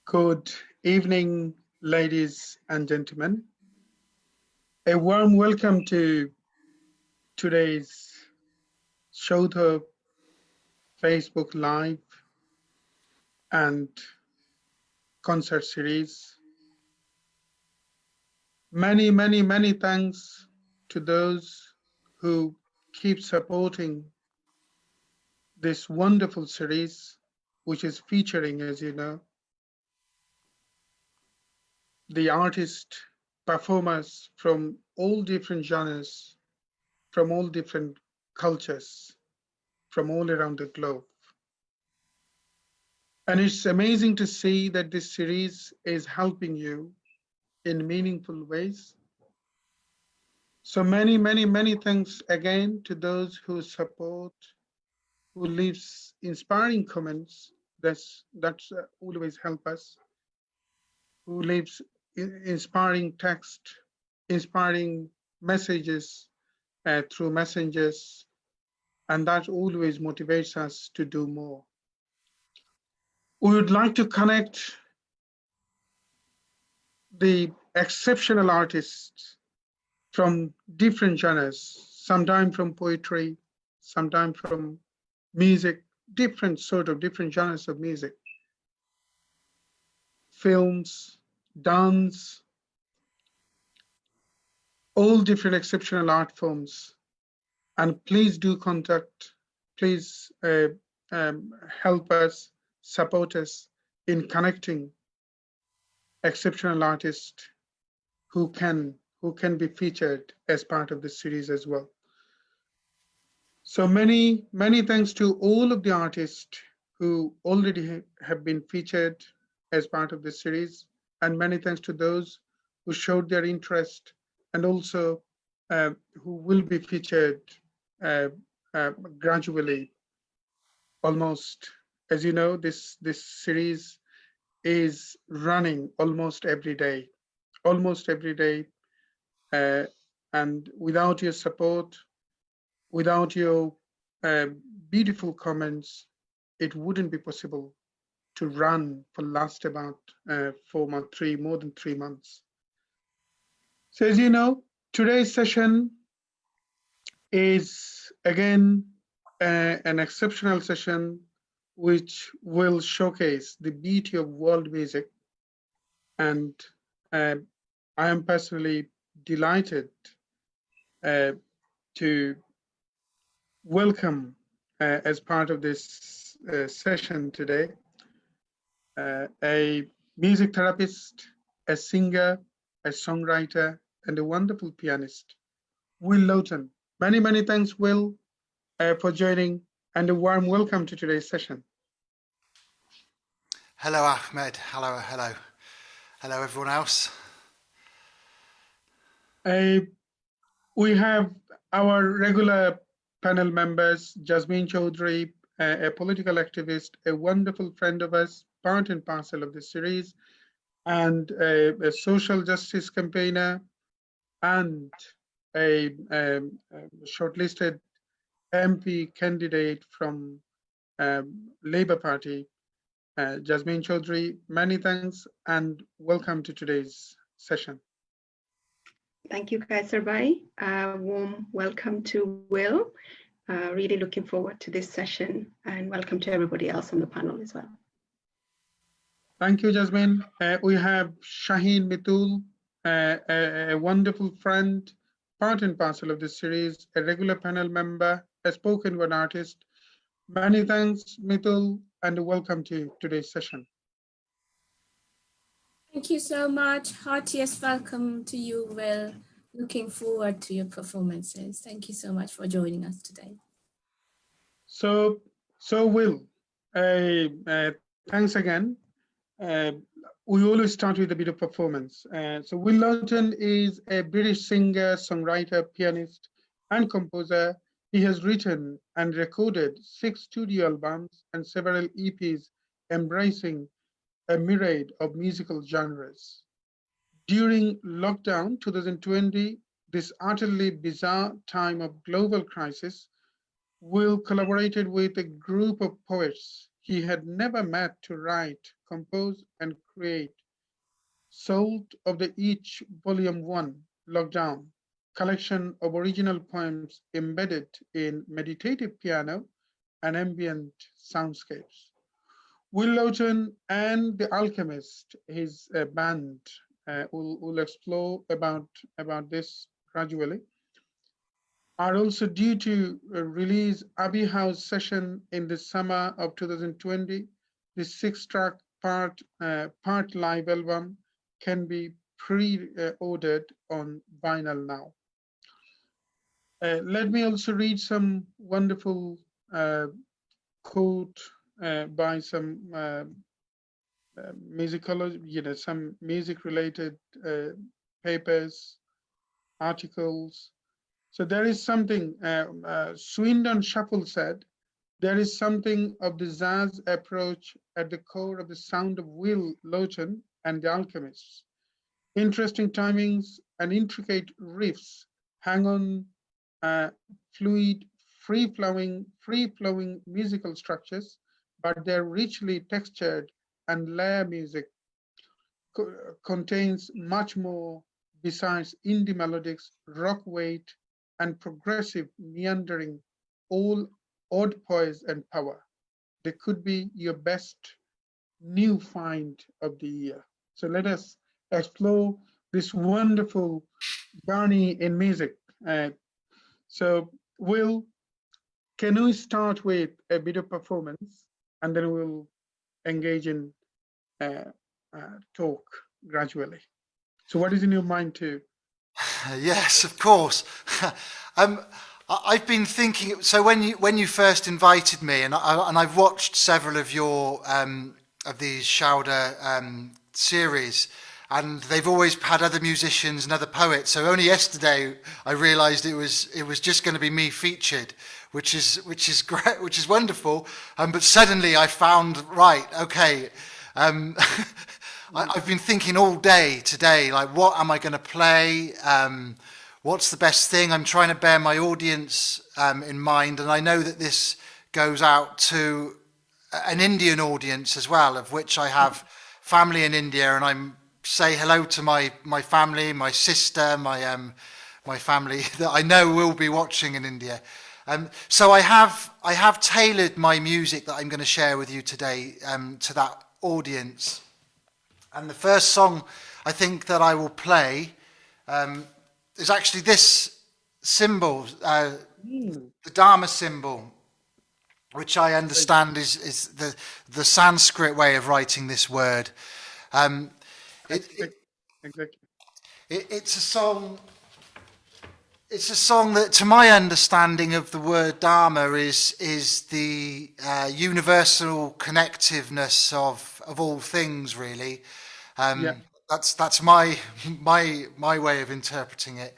Good evening, ladies and gentlemen. A warm welcome to today's Saudha Facebook Live and concert series. Many thanks to those who keep supporting this wonderful series, which is featuring, as you know, the artists, performers from all different genres, from all different cultures, from all around the globe. And it's amazing to see that this series is helping you in meaningful ways. So many thanks again to those who support, who leaves inspiring comments. That's always help us. Who leaves inspiring text, inspiring messages through messengers, and that always motivates us to do more. We would like to connect the exceptional artists from different genres, sometimes from poetry, sometimes from music, different genres of music, films, dance, all different exceptional art forms. And please do contact, please help us, support us in connecting exceptional artists who can be featured as part of this series as well. So many thanks to all of the artists who already have been featured as part of this series, and many thanks to those who showed their interest and also who will be featured gradually. Almost, as you know, this series is running almost every day, and without your support, without your beautiful comments, it wouldn't be possible to run for last about more than 3 months. So as you know, today's session is again an exceptional session which will showcase the beauty of world music, and I am personally delighted to welcome as part of this session today a music therapist, a singer, a songwriter, and a wonderful pianist, Will Lawton. Many thanks, Will, for joining, and a warm welcome to today's session. Hello, Ahmed. Hello everyone else. We have our regular panel members, Jasmine Chaudhry, a political activist, a wonderful friend of us, part and parcel of this series, and a social justice campaigner, and a shortlisted MP candidate from Labour Party. Jasmine Chaudhry, many thanks and welcome to today's session. Thank you, Kaisar Bhai. Warm welcome to Will. Really looking forward to this session, and welcome to everybody else on the panel as well. Thank you, Jasmine. We have Shaheen Mitul, a wonderful friend, part and parcel of this series, a regular panel member, a spoken word artist. Many thanks, Mitul, and welcome to today's session. Thank you so much. Heartiest welcome to you, Will. Looking forward to your performances. Thank you so much for joining us today. So Will, thanks again. We always start with a bit of performance. So Will Lawton is a British singer, songwriter, pianist, and composer. He has written and recorded 6 studio albums and several EPs, embracing a myriad of musical genres. During lockdown 2020, this utterly bizarre time of global crisis, Will collaborated with a group of poets he had never met to write compose, and create. Sold of the Each Volume 1 Lockdown, collection of original poems embedded in meditative piano and ambient soundscapes. Will Lawton and the Alchemist, his band, will explore about this gradually, are also due to release Abbey House session in the summer of 2020. The 6-track part live album can be pre-ordered on vinyl now. Let me also read some wonderful quote by some musicology, some music-related papers, articles. So there is something, Swindon Shuffle said, there is something of the jazz approach at the core of the sound of Will Lawton and the Alchemists. Interesting timings and intricate riffs hang on fluid, free-flowing musical structures, but their richly textured and layer music contains much more besides indie melodics, rock weight, and progressive meandering, all odd poise and power. They could be your best new find of the year. So let us explore this wonderful journey in music. So Will, can we start with a bit of performance and then we'll engage in talk gradually. So what is in your mind too? Yes, of course. I've been thinking. So when you first invited me, and I've watched several of your of these Saudha series, and they've always had other musicians and other poets. So only yesterday I realised it was just going to be me featured, which is great, which is wonderful. But suddenly I found okay. I've been thinking all day today, like, what am I going to play? What's the best thing? I'm trying to bear my audience in mind, and I know that this goes out to an Indian audience as well, of which I have family in India, and I'm say hello to my family, my sister, my family that I know will be watching in India. So I have tailored my music that I'm going to share with you today to that audience. And the first song I think that I will play is actually this symbol, the Dharma symbol, which I understand is the Sanskrit way of writing this word. Exactly. It's a song. It's a song that, to my understanding of the word Dharma, is the universal connectiveness of all things, really. That's my way of interpreting it,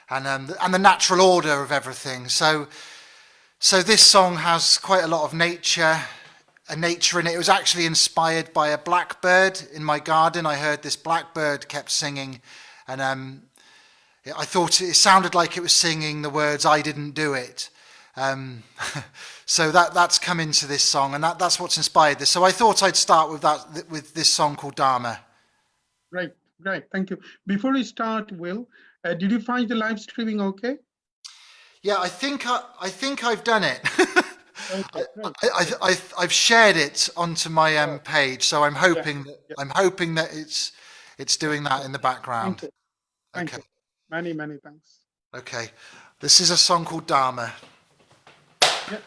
and the natural order of everything. So this song has quite a lot of nature in it. It was actually inspired by a blackbird in my garden. I heard this blackbird kept singing, and I thought it sounded like it was singing the words "I didn't do it." So that's come into this song, and that's what's inspired this. So I thought I'd start with this song called Dharma. Great. Thank you. Before we start, Will, did you find the live streaming okay? Yeah, I think I've done it. Okay, great. I've shared it onto my page, so I'm hoping that it's doing that in the background. Thank you. Many thanks. Okay. This is a song called Dharma. Yeah.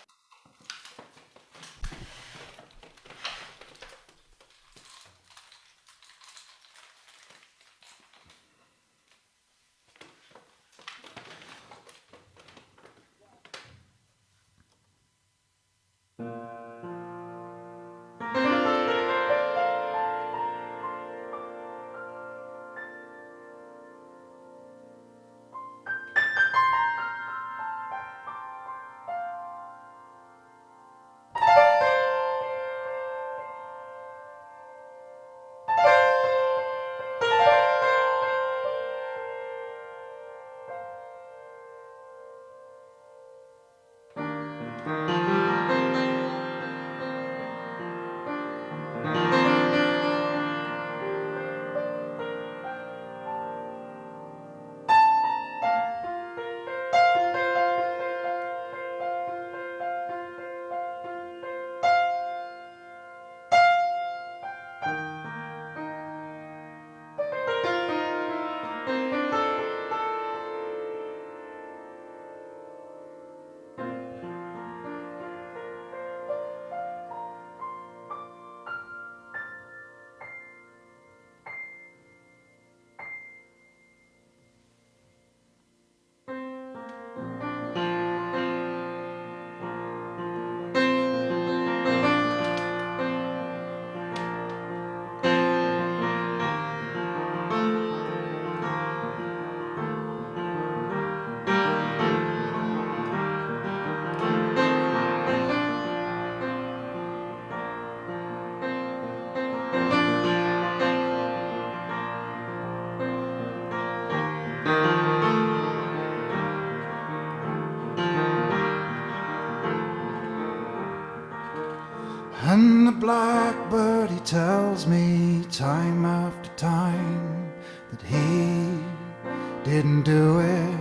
And the blackbird, he tells me time after time that he didn't do it.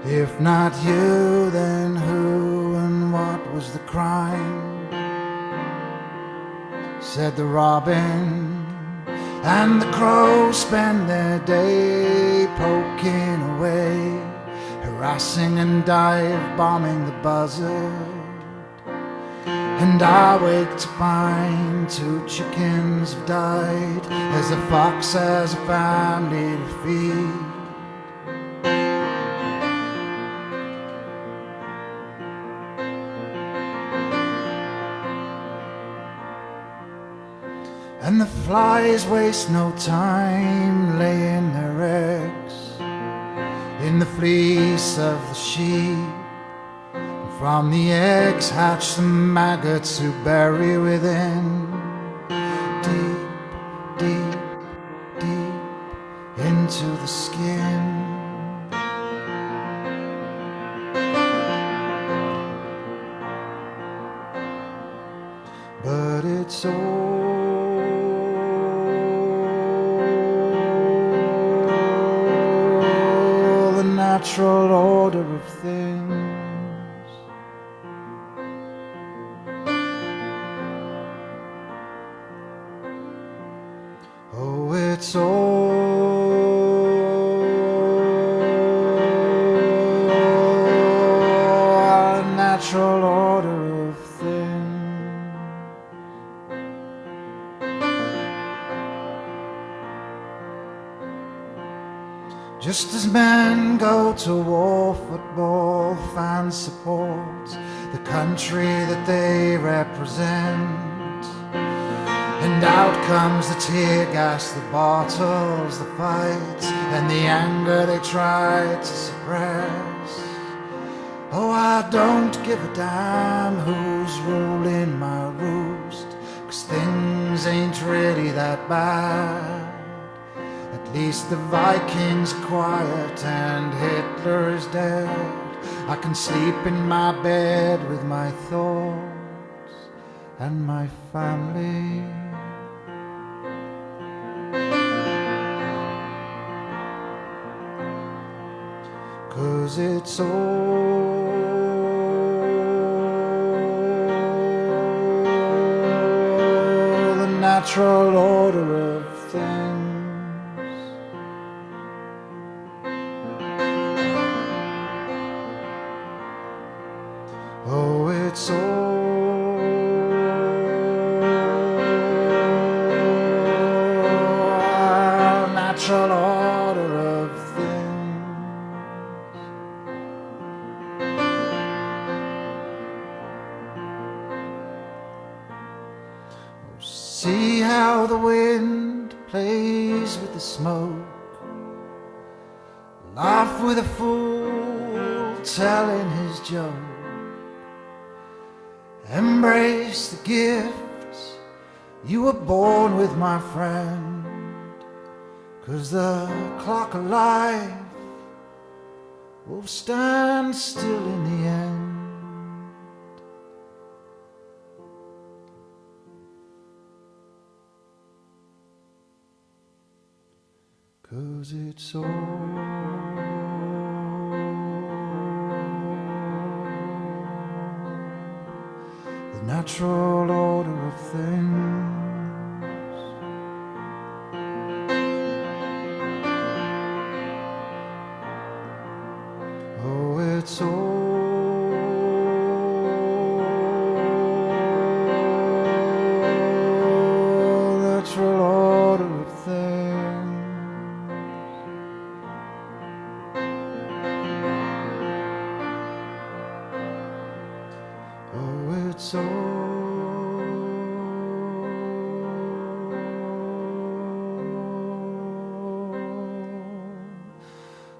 If not you, then who and what was the crime? Said the robin and the crow spend their day poking away, harassing and dive-bombing the buzzard. And I wake to find 2 chickens have died, as the fox has a family to feed. And the flies waste no time laying their eggs in the fleece of the sheep. From the eggs hatch the maggots who bury within, deep, deep, deep into the skin. But it's all the natural order of things. Oh, it's all a natural order of things. Just as men go to war, football fans support the country that they represent. And out comes the tear gas, the bottles, the fights, and the anger they try to suppress. Oh, I don't give a damn who's ruling my roost, 'cause things ain't really that bad. At least the Vikings are quiet and Hitler is dead. I can sleep in my bed with my thoughts and my family. 'Cause it's all the natural order of things. Oh, it's all natural order of things. See how the wind plays with the smoke, laugh with a fool telling his joke, embrace the gifts you were born with, my friend, 'cause the clock of life will stand still in the end. 'Cause it's all the natural order of things. Oh, it's all natural order of things. Oh, it's all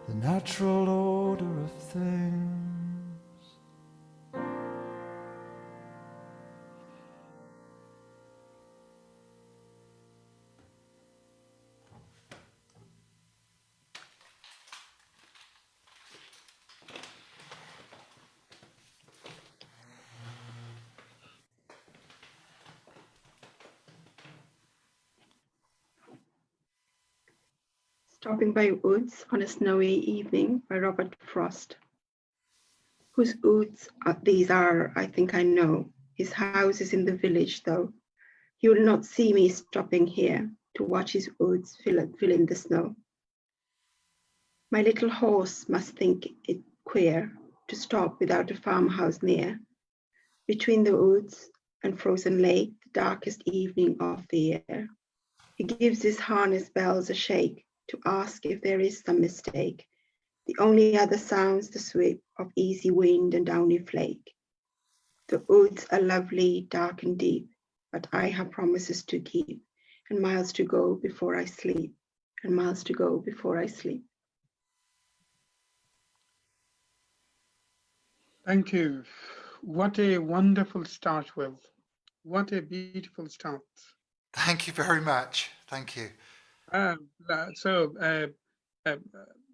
the natural order of things. Stopping by Woods on a Snowy Evening by Robert Frost. Whose woods these are, I think I know. His house is in the village, though. He will not see me stopping here to watch his woods fill in the snow. My little horse must think it queer to stop without a farmhouse near. Between the woods and frozen lake, the darkest evening of the year. He gives his harness bells a shake to ask if there is some mistake. The only other sounds the sweep of easy wind and downy flake. The woods are lovely, dark and deep, but I have promises to keep, and miles to go before I sleep, and miles to go before I sleep. Thank you. What a wonderful start, Will. What a beautiful start. Thank you very much. Thank you. So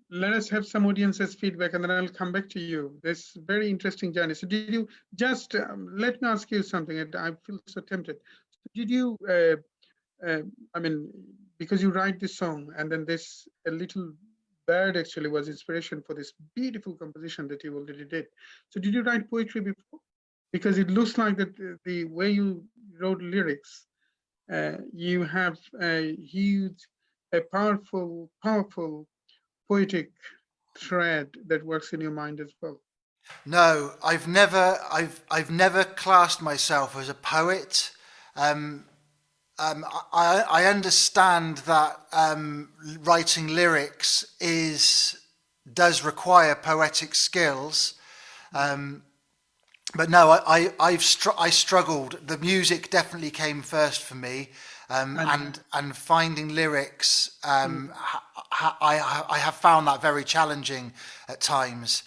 let us have some audience's feedback and then I'll come back to you. This very interesting journey. So did you just, let me ask you something. I feel so tempted. Did you, I mean, because you write this song and then this a little bird actually was inspiration for this beautiful composition that you already did. So did you write poetry before? Because it looks like that the way you wrote lyrics, you have a huge, a powerful poetic thread that works in your mind as well. No, I've never classed myself as a poet. I understand that writing lyrics does require poetic skills, but no, I struggled. The music definitely came first for me, and finding lyrics. I have found that very challenging at times.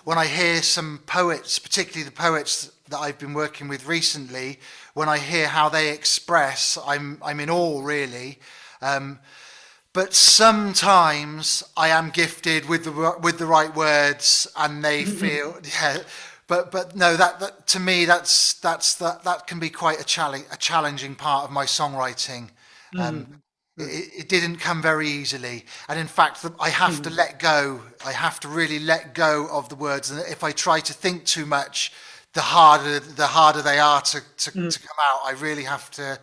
When I hear some poets, particularly the poets that I've been working with recently, when I hear how they express, I'm in awe, really. But sometimes I am gifted with the right words, and they feel yeah. But no, that to me that can be quite a challenging part of my songwriting. It didn't come very easily, and in fact, I have to let go. I have to really let go of the words, and if I try to think too much, the harder they are to come out. I really have to.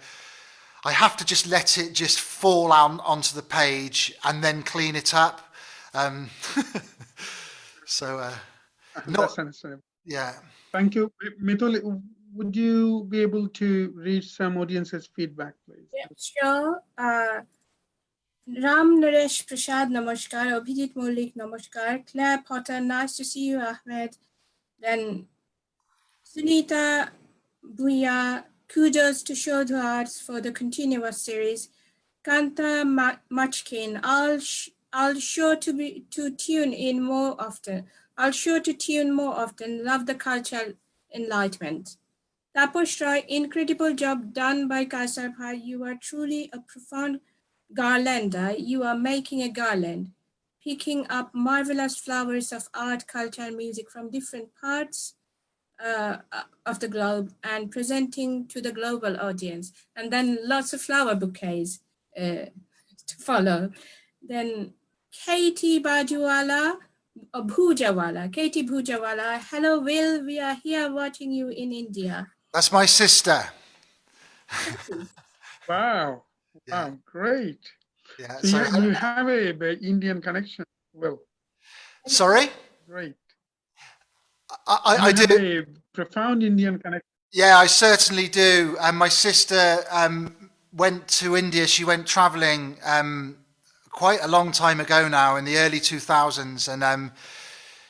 I have to just let it just fall out onto the page and then clean it up. So, That's understandable. Yeah. Thank you. Mithul, would you be able to read some audience's feedback, please? Yeah, sure. Ram Naresh Prasad, namaskar. Abhijit Maulik, namaskar. Claire Potter, nice to see you, Ahmed. Then Sunita Bhuya, kudos to Saudha Arts for the continuous series. Kanta Machkin, I'll sure to tune in more often. I'll sure to tune more often. Love the cultural enlightenment. Taposh Roy, incredible job done by Kaisar Bhai. You are truly a profound garlander. You are making a garland, picking up marvelous flowers of art, culture, and music from different parts of the globe and presenting to the global audience. And then lots of flower bouquets to follow. Then Katie Bajwala, Katie Bhujawala. Hello, Will. We are here watching you in India. That's my sister. Wow. Yeah. Wow, great. Yeah. So you have a Indian connection. Well, sorry? great. I have do. a profound Indian connection. Yeah, I certainly do. And my sister went to India. She went traveling quite a long time ago now, in the early 2000s, and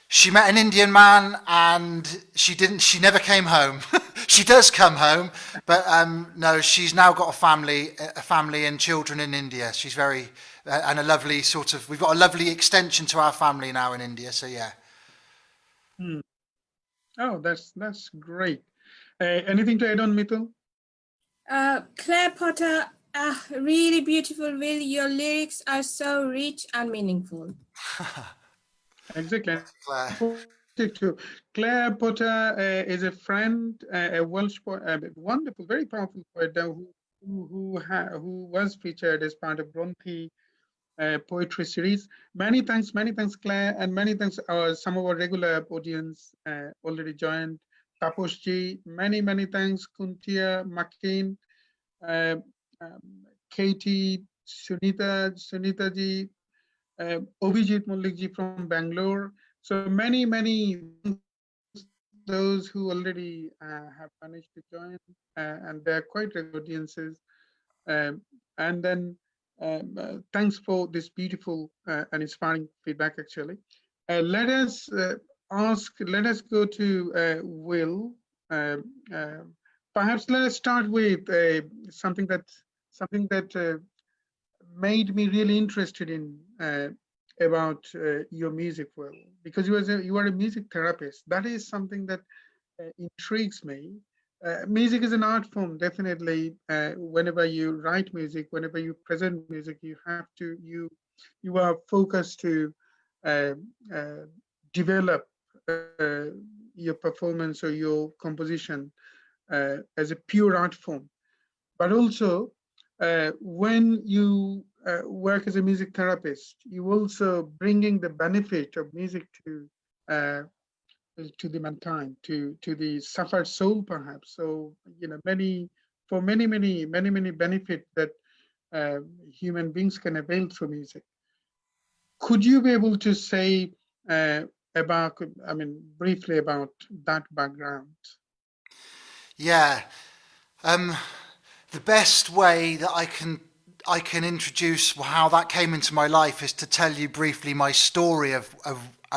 she met an Indian man, and she never came home. She does come home, but no, she's now got a family and children in India. She's very and a lovely we've got a lovely extension to our family now in India. So yeah. Oh, that's great. Anything to add on, Mithul? Claire Potter, really beautiful, Will. Your lyrics are so rich and meaningful. Exactly. Claire. Claire Potter is a friend, a Welsh poet, a wonderful, very powerful poet who was featured as part of Bronte poetry series. Many thanks, Claire, and many thanks some of our regular audience already joined. Taposhji, many thanks. Kuntia, Makin, uh, um, Katie, Sunita ji, Obhijit Mullikji from Bangalore. So many those who already have managed to join, and they're quite regular audiences. And then thanks for this beautiful and inspiring feedback, actually. Let us go to Will. Um, uh, Perhaps let us start with something that made me really interested in about your music, Will, because you are a music therapist. That is something that intrigues me. Music is an art form, definitely. Whenever you write music, whenever you present music, you are focused to uh, uh, develop your performance or your composition as a pure art form. But also, when you work as a music therapist, you also bringing the benefit of music uh, to the mankind, to the suffered soul, perhaps. So, many benefits that human beings can avail through music. Could you be able to say about, briefly about that background? Yeah. The best way that I can introduce how that came into my life is to tell you briefly my story of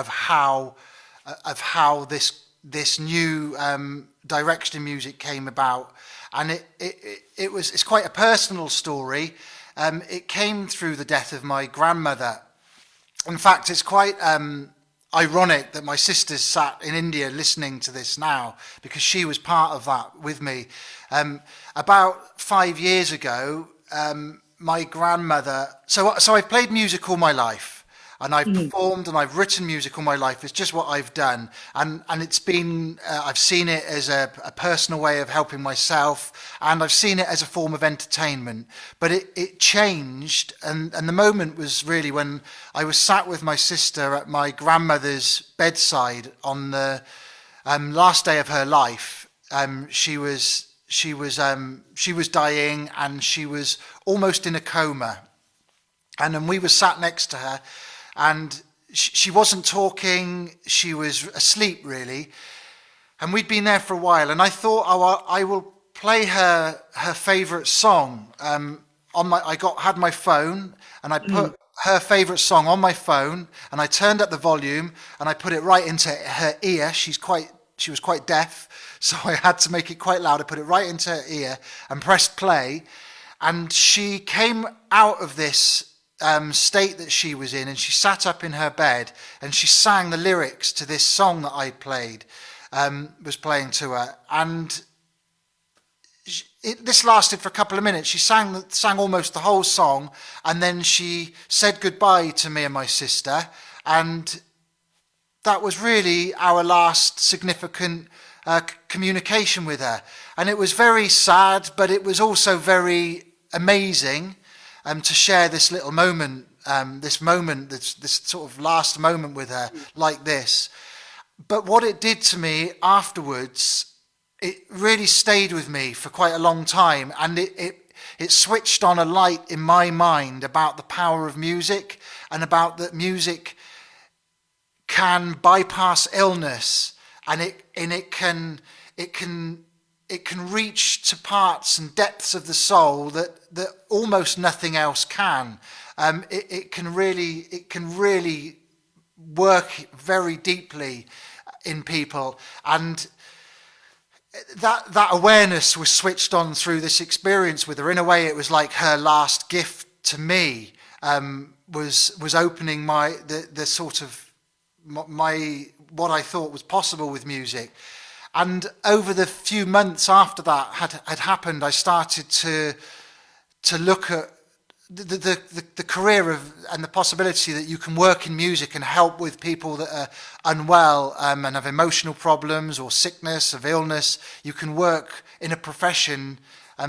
how this new direction in music came about, and it's quite a personal story. It came through the death of my grandmother. In fact, it's quite ironic that my sister's sat in India listening to this now, because she was part of that with me. About 5 years ago, my grandmother. So I've played music all my life, and I've performed and I've written music all my life. It's just what I've done, and it's been. I've seen it as a personal way of helping myself, and I've seen it as a form of entertainment. But it changed, and the moment was really when I was sat with my sister at my grandmother's bedside on the last day of her life. She was dying, and she was almost in a coma, and then we were sat next to her, and she wasn't talking. She was asleep, really, and we'd been there for a while. And I thought, I will play her favourite song. Had my phone, and I put her favourite song on my phone, and I turned up the volume, and I put it right into her ear. She was quite deaf, so I had to make it quite loud. I put it right into her ear and pressed play, and she came out of this state that she was in, and she sat up in her bed and she sang the lyrics to this song that I was playing to her, and this lasted for a couple of minutes. She sang almost the whole song, and then she said goodbye to me and my sister, and that was really our last significant communication with her. And it was very sad, but it was also very amazing to share this little moment, this sort of last moment with her like this. But what it did to me afterwards, it really stayed with me for quite a long time, and it switched on a light in my mind about the power of music, and about that music can bypass illness, and it can reach to parts and depths of the soul that almost nothing else can. It can really work very deeply in people, and that awareness was switched on through this experience with her. In a way, it was like her last gift to me, was opening the sort of my what I thought was possible with music. And over the few months after that had happened, I started to look at the career and the possibility that you can work in music and help with people that are unwell and have emotional problems or sickness, of illness. You can work in a profession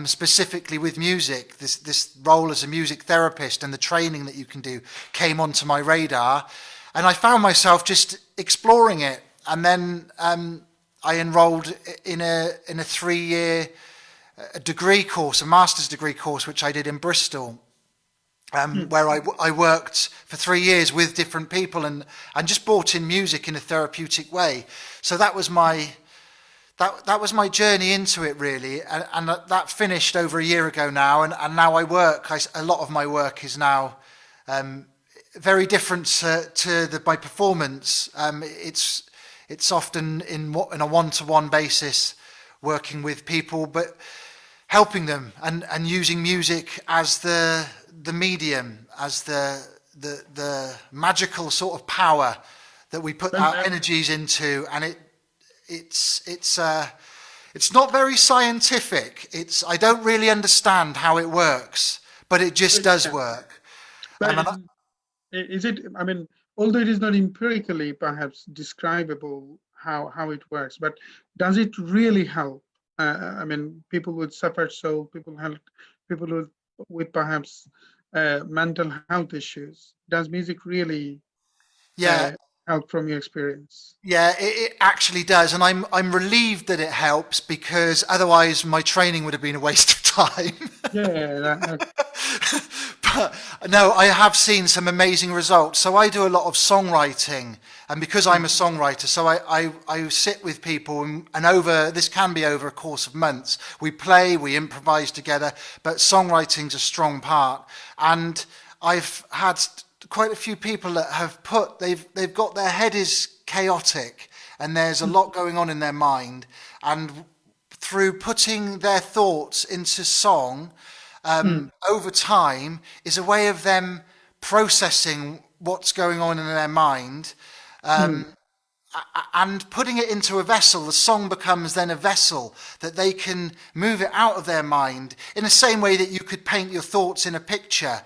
specifically with music. This role as a music therapist and the training that you can do came onto my radar, and I found myself just exploring it. And then I enrolled in a 3-year degree course, a master's degree course, which I did in Bristol, where I worked for 3 years with different people and just brought in music in a therapeutic way. So that was my journey into it, really, and that finished over a year ago now, and now I work. A lot of my work is now very different to my performance. It's often in a one-to-one basis, working with people, but helping them and using music as the medium, as the magical sort of power that we put our energies into, and it's not very scientific. I don't really understand how it works, but it just does work. But is it, I mean, although it is not empirically perhaps describable how it works, but does it really help? I mean, people with suffered soul, people with perhaps mental health issues. Does music really help from your experience? Yeah, it actually does, and I'm relieved that it helps, because otherwise my training would have been a waste of time. Yeah. But no, I have seen some amazing results. So I do a lot of songwriting, and because I'm a songwriter, so I sit with people, and this can be over a course of months. We play, we improvise together, but songwriting's a strong part. And I've had quite a few people that have they've got, their head is chaotic and there's a lot going on in their mind, and through putting their thoughts into song, over time, is a way of them processing what's going on in their mind, and putting it into a vessel. The song becomes then a vessel that they can move it out of their mind, in the same way that you could paint your thoughts in a picture.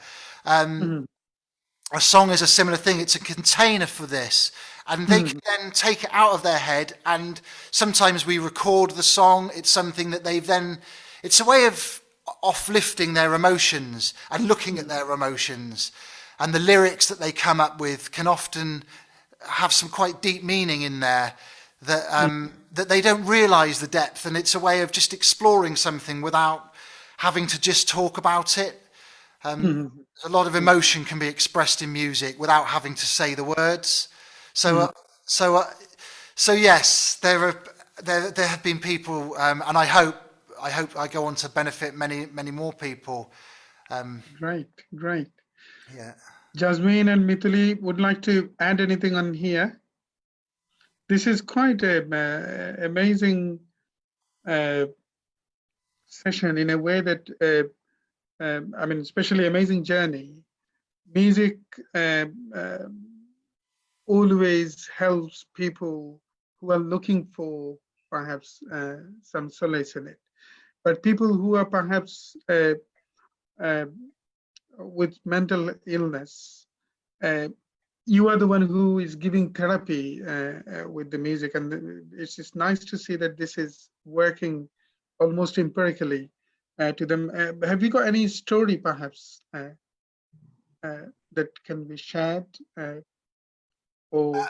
A song is a similar thing. It's a container for this, and they can then take it out of their head, and sometimes we record the song. It's something that it's a way of uplifting their emotions and looking at their emotions, and the lyrics that they come up with can often have some quite deep meaning in there that they don't realize the depth, and it's a way of just exploring something without having to just talk about it. A lot of emotion can be expressed in music without having to say the words. So yes, there have been people, and I hope I go on to benefit many more people. Great. Yeah. Jasmine and Mithili would like to add anything on here. This is quite an amazing session, in a way that, I mean, especially amazing journey. Music always helps people who are looking for perhaps some solace in it. But people who are perhaps with mental illness, you are the one who is giving therapy with the music, and it's just nice to see that this is working almost empirically to them. Have you got any story perhaps that can be shared, or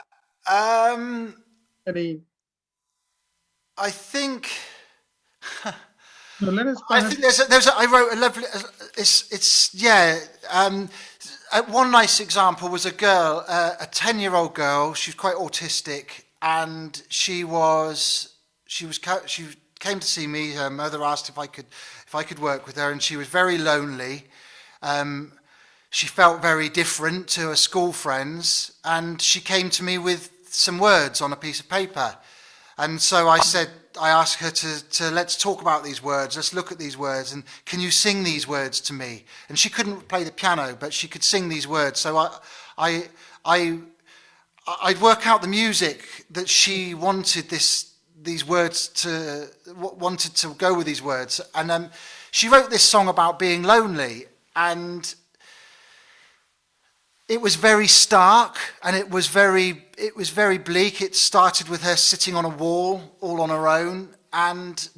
any? I think. No, let us. I think I wrote a lovely. One nice example was a girl, a 10-year-old girl. She was quite autistic, and she came to see me. Her mother asked if I could work with her, and she was very lonely. She felt very different to her school friends, and she came to me with some words on a piece of paper. And so I asked her to let's talk about these words, let's look at these words, and can you sing these words to me? And she couldn't play the piano, but she could sing these words. So I'd work out the music that she wanted wanted to go with these words. And she wrote this song about being lonely, and it was very stark, and it was very bleak. It started with her sitting on a wall all on her own, and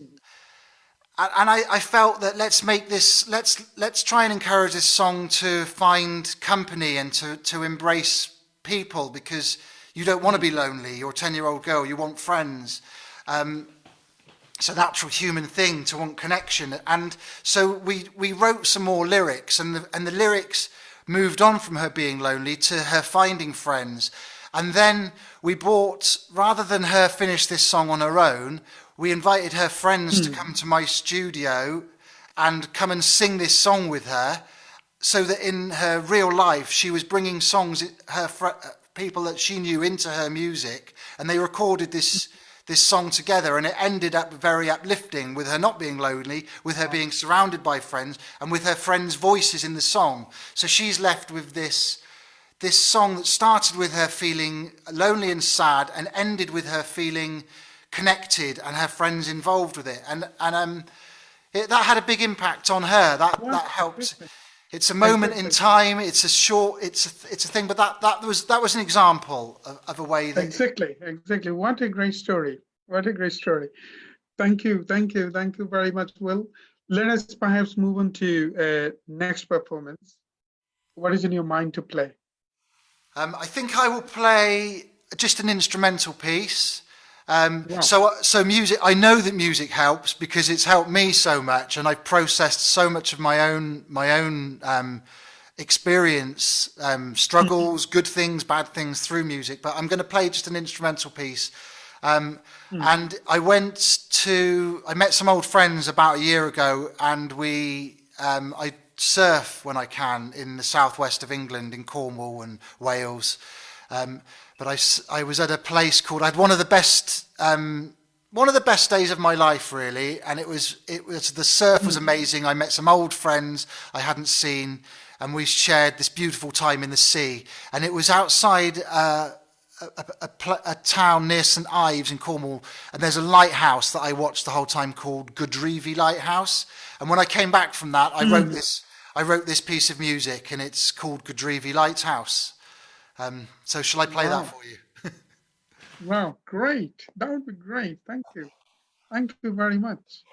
I felt that let's try and encourage this song to find company and to embrace people, because you don't want to be lonely. You're a 10-year-old girl, you want friends. It's a natural human thing to want connection. And so we wrote some more lyrics, and the lyrics moved on from her being lonely to her finding friends. And then we brought, rather than her finish this song on her own, we invited her friends to come to my studio and come and sing this song with her, so that in her real life she was bringing songs, people that she knew, into her music, and they recorded this song together, and it ended up very uplifting, with her not being lonely, with her being surrounded by friends, and with her friends' voices in the song. So she's left with this song that started with her feeling lonely and sad, and ended with her feeling connected and her friends involved with it. And that had a big impact on her. That helped. It's a moment in time. It's a thing. But that was an example of a way that exactly. What a great story! What a great story! Thank you very much, Will. Let us perhaps move on to next performance. What is in your mind to play? I think I will play just an instrumental piece. Wow. So music. I know that music helps, because it's helped me so much, and I've processed so much of my own experience, struggles, good things, bad things, through music. But I'm going to play just an instrumental piece. And I met some old friends about a year ago, and I surf when I can in the southwest of England, in Cornwall and Wales. But I was at a place called, I had one of the best days of my life, really. And the surf was amazing. I met some old friends I hadn't seen, and we shared this beautiful time in the sea. And it was outside a town near St Ives in Cornwall, and there's a lighthouse that I watched the whole time called Godrevy Lighthouse. And when I came back from that, I wrote this piece of music, and it's called Godrevy Lighthouse. So shall I play that for you? Wow, great! That would be great. Thank you very much.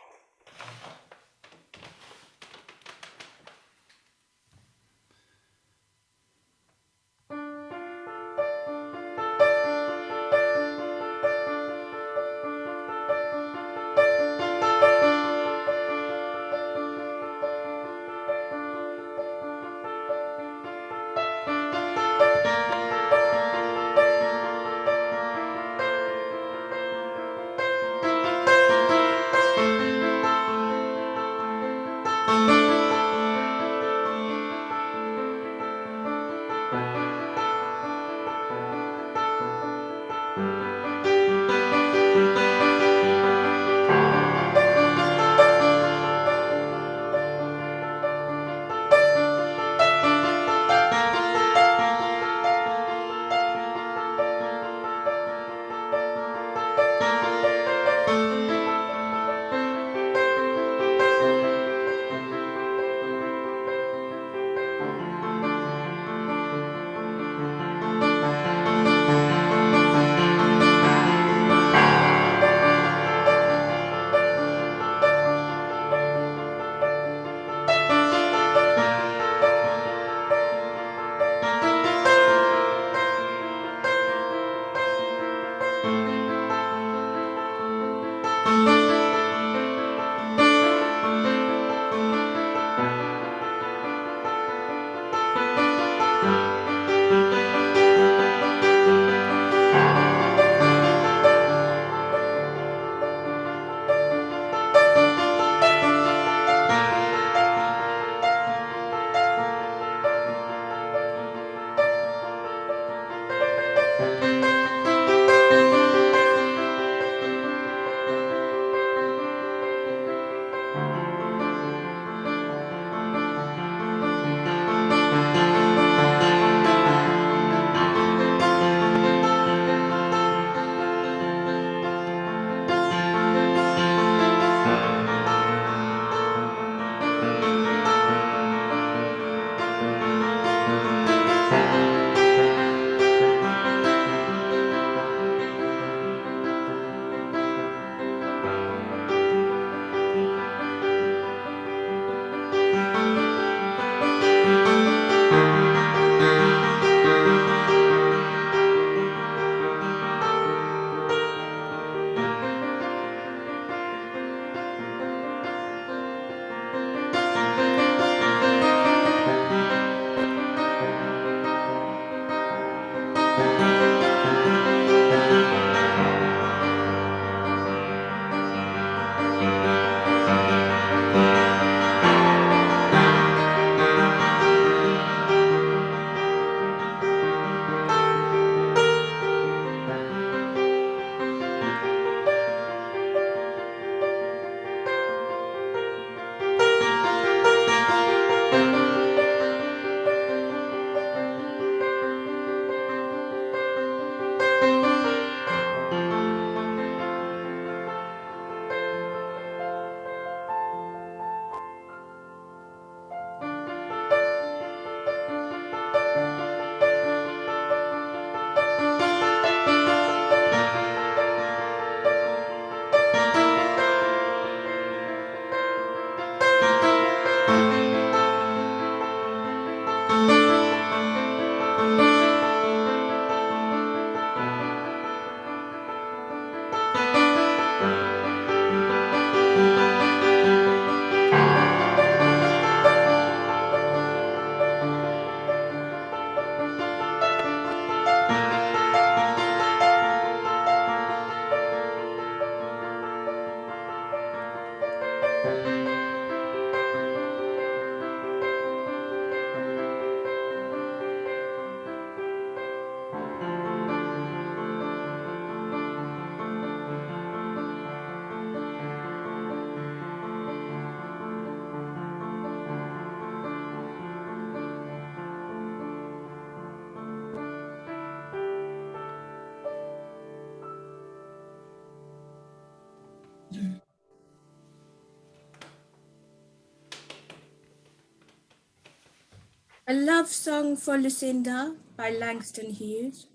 A love song for Lucinda by Langston Hughes.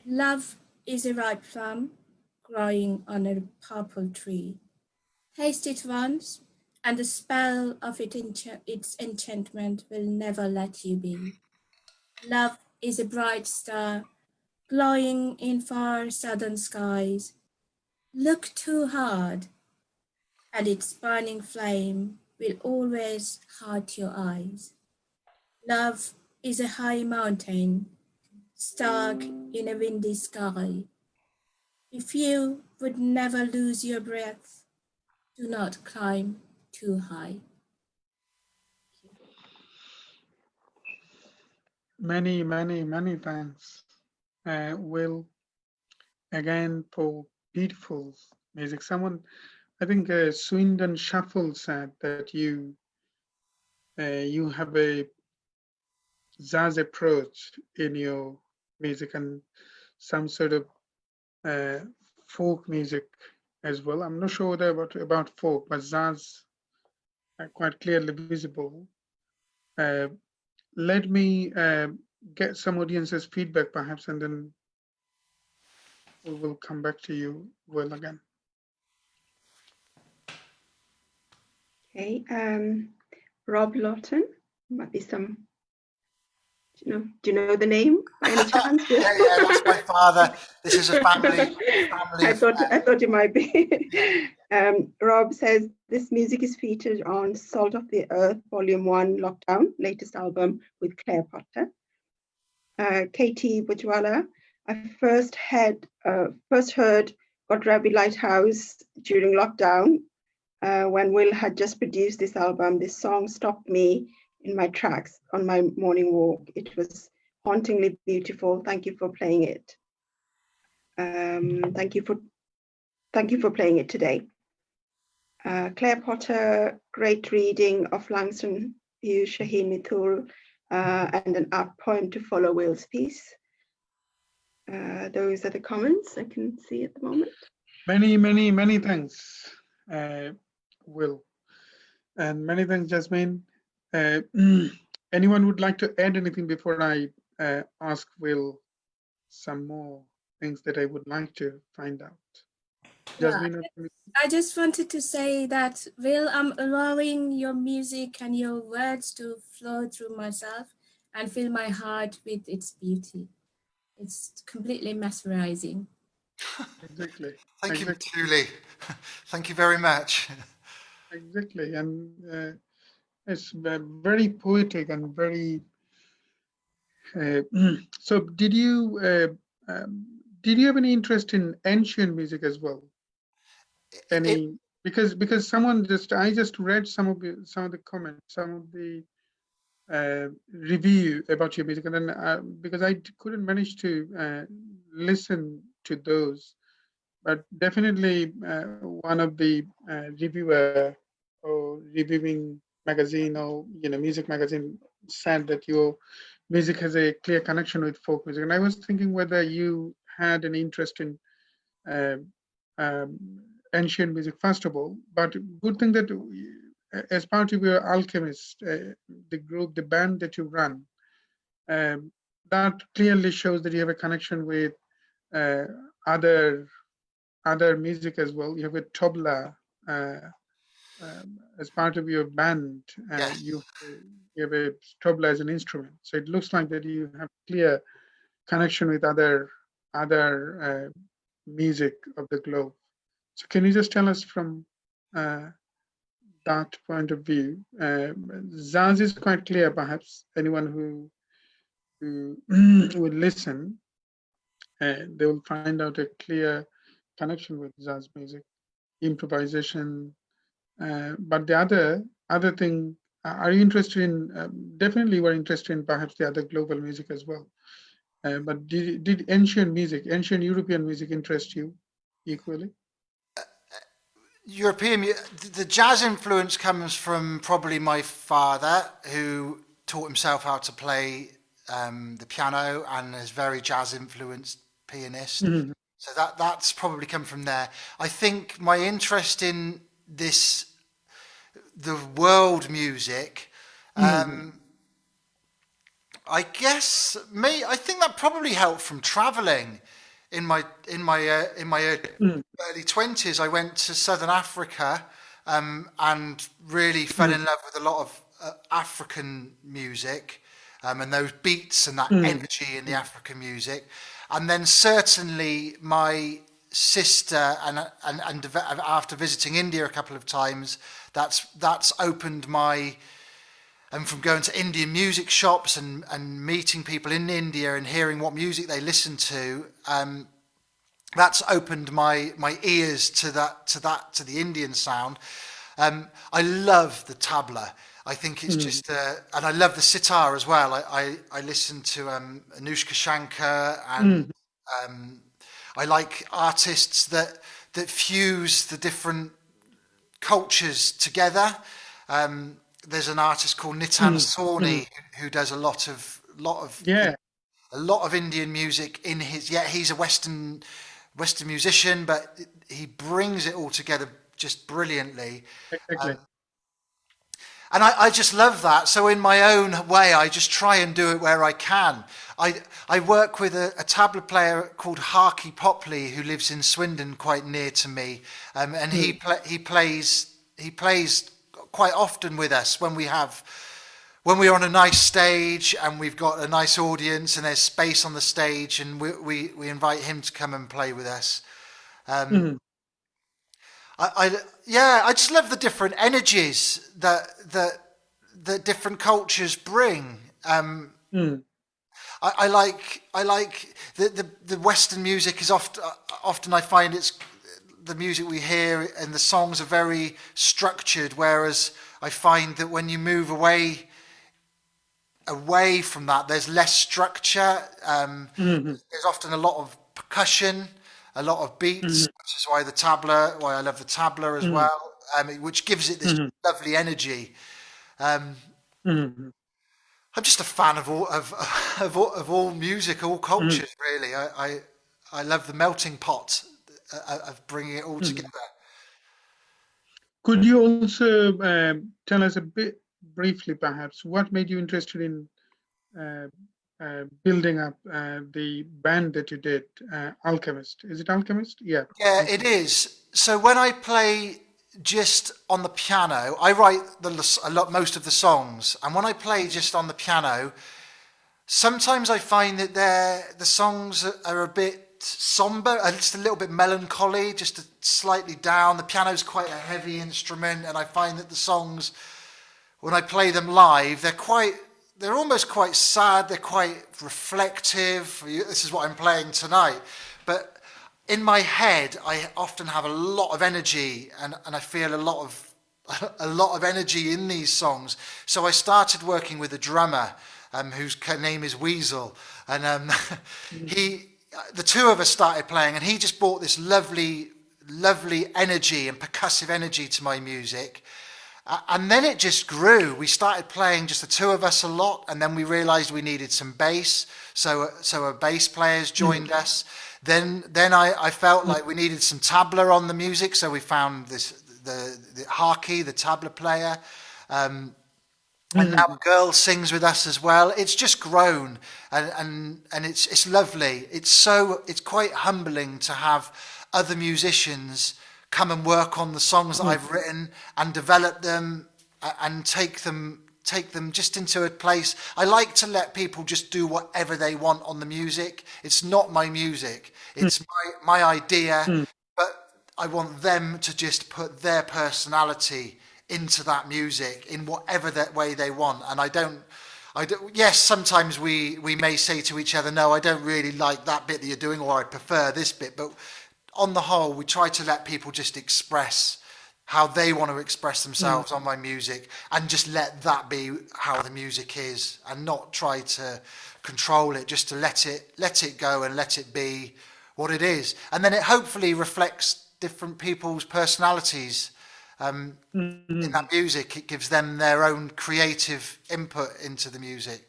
Love is a ripe plum growing on a purple tree. Taste it once, and the spell of its enchantment will never let you be. Love is a bright star glowing in far southern skies. Look too hard, and its burning flame will always hurt your eyes. Love is a high mountain stuck in a windy sky. If you would never lose your breath, do not climb too high. Many, many, many thanks, Will, again for beautiful music. Someone, I think Swindon Shuffle said that you have a jazz approach in your music and some sort of uh, folk music as well. I'm not sure whether about folk, but jazz are quite clearly visible. Uh, let me get some audience's feedback perhaps, and then we will come back to you, Will, again. Okay, Rob Lawton, might be some, do you know the name by any chance? Yeah, that's my father. This is a family I affair. thought it might be. Yeah. Rob says this music is featured on Salt of the Earth, Volume 1, Lockdown, latest album with Claire Potter. Katie Bujwala, I first heard Godrabi Lighthouse during lockdown when Will had just produced this album. This song stopped me in my tracks on my morning walk. It was hauntingly beautiful. Thank you for playing it. Thank you for playing it today. Claire Potter, great reading of Langston Hughes, Shaheen Mithul, and an apt poem to follow Will's piece. Those are the comments I can see at the moment. Many, many, many thanks, Will. And many thanks, Jasmine. Anyone would like to add anything before I ask Will some more things that I would like to find out? Jasmine, I just wanted to say that, Will, I'm allowing your music and your words to flow through myself and fill my heart with its beauty. It's completely mesmerizing. exactly. Thank you, Exactly. Tuli. Thank you very much. Exactly. And it's very poetic and very. So, did you have any interest in ancient music as well? Any because someone I just read some of the comments, some of the review about your music, and then because I couldn't manage to listen to those, but definitely one of the reviewer or reviewing magazine or music magazine said that your music has a clear connection with folk music, and I was thinking whether you had an interest in uh, um, ancient music first of all, but good thing that as part of your Alchemist, the group, the band that you run, that clearly shows that you have a connection with uh, other music as well. You have a tabla as part of your band. Yes. You have a tabla as an instrument, so it looks like that you have clear connection with other music of the globe. So can you just tell us from that point of view? Zaz is quite clear, perhaps anyone who will listen, they will find out a clear connection with jazz music, improvisation. But the other thing, are you interested in? Definitely, we're interested in perhaps the other global music as well. But did ancient European music interest you equally? The jazz influence comes from probably my father, who taught himself how to play the piano and is very jazz influenced pianist. Mhm. So that's probably come from there. I think my interest in the world music, I guess I think that probably helped from traveling in my Mm, early 20s. I went to Southern Africa and really fell in love with a lot of African music and those beats and that mm, energy in the African music. And then certainly my sister after visiting India a couple of times, that's opened my and from going to Indian music shops and meeting people in India and hearing what music they listen to, that's opened my ears to the Indian sound. I love the tabla. I think it's mm, just, and I love the sitar as well. I listen to Anushka Shankar, and mm, um, I like artists that fuse the different cultures together. There's an artist called Nitan mm, mm. Sawhney who does a lot of Yeah, a lot of Indian music in his. Yeah, he's a Western musician, but he brings it all together just brilliantly. exactly. And I just love that. So in my own way, I just try and do it where I can. I work with a tabla player called Harky Popley who lives in Swindon, quite near to me, and he Mm, plays quite often with us when we're on a nice stage and we've got a nice audience and there's space on the stage, and we invite him to come and play with us. mm, I just love the different energies that different cultures bring. mm, I like the Western music is often I find it's the music we hear and the songs are very structured, whereas I find that when you move away from that, there's less structure. mm, There's often a lot of percussion, a lot of beats, mm, which is why why I love the tabla as mm, well, which gives it this mm, lovely energy. Um, mm, I'm just a fan of all of all music, all mm, cultures. Really, I love the melting pot of bringing it all mm. together. Could you also tell us a bit briefly, perhaps, what made you interested in uh, building up the band that you did, Alchemist? Is it Alchemist? Yeah, Yeah, it Alchemist. is. So when I play just on the piano, I write most of the songs, and when I play just on the piano, sometimes I find that the songs are a bit somber, just a little bit melancholy, just slightly down. The piano's quite a heavy instrument, and I find that the songs, when I play them live, they're almost quite sad. They're quite reflective. This is what I'm playing tonight, but in my head, I often have a lot of energy, and I feel a lot of energy in these songs. So I started working with a drummer whose name is Weasel, and the two of us started playing, and he just brought this lovely energy and percussive energy to my music. And then it just grew. We started playing just the two of us a lot, and then we realized we needed some bass. So a bass players joined us. Then I felt like we needed some tabla on the music, so we found the Harky, the tabla player. And now a girl sings with us as well. It's just grown, and it's lovely. It's quite humbling to have other musicians come and work on the songs that I've written and develop them and take them just into a place. I like to let people just do whatever they want on the music. It's not my music. It's my idea, but I want them to just put their personality into that music in whatever that way they want. And I don't, yes, sometimes we may say to each other, no, I don't really like that bit that you're doing, or I prefer this bit. But on the whole, we try to let people just express how they want to express themselves on my music, and just let that be how the music is, and not try to control it, just to let it go and let it be what it is. And then it hopefully reflects different people's personalities in that music. It gives them their own creative input into the music.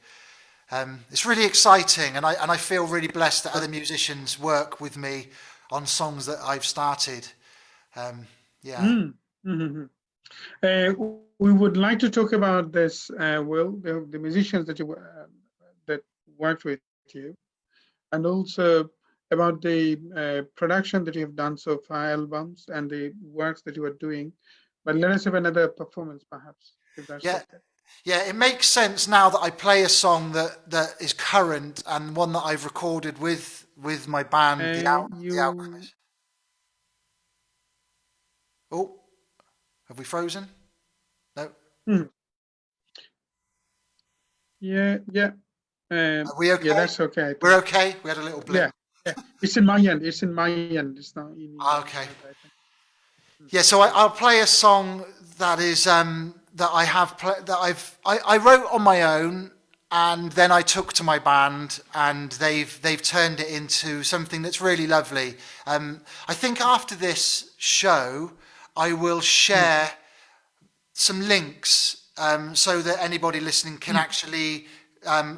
It's really exciting, and I feel really blessed that other musicians work with me on songs that I've started. Yeah. We would like to talk about this, Will, the musicians that worked with you, and also about the production that you have done so far, albums and the works that you are doing. But let us have another performance, perhaps, if that's Yeah, okay. yeah, it makes sense now that I play a song that is current and one that I've recorded with my band, the You, Alchemist. Oh, have we frozen? No. hmm, yeah, yeah, Are we yeah, okay? that's okay, I We're think. okay. We had a little Yeah, blip. yeah, it's in my end. It's in my end. It's not in your Okay. side, I think. Yeah, so I'll play a song that is that I have that I wrote on my own, and then I took to my band, and they've turned it into something that's really lovely. I think after this show, I will Mm, share some links so that anybody listening can mm. actually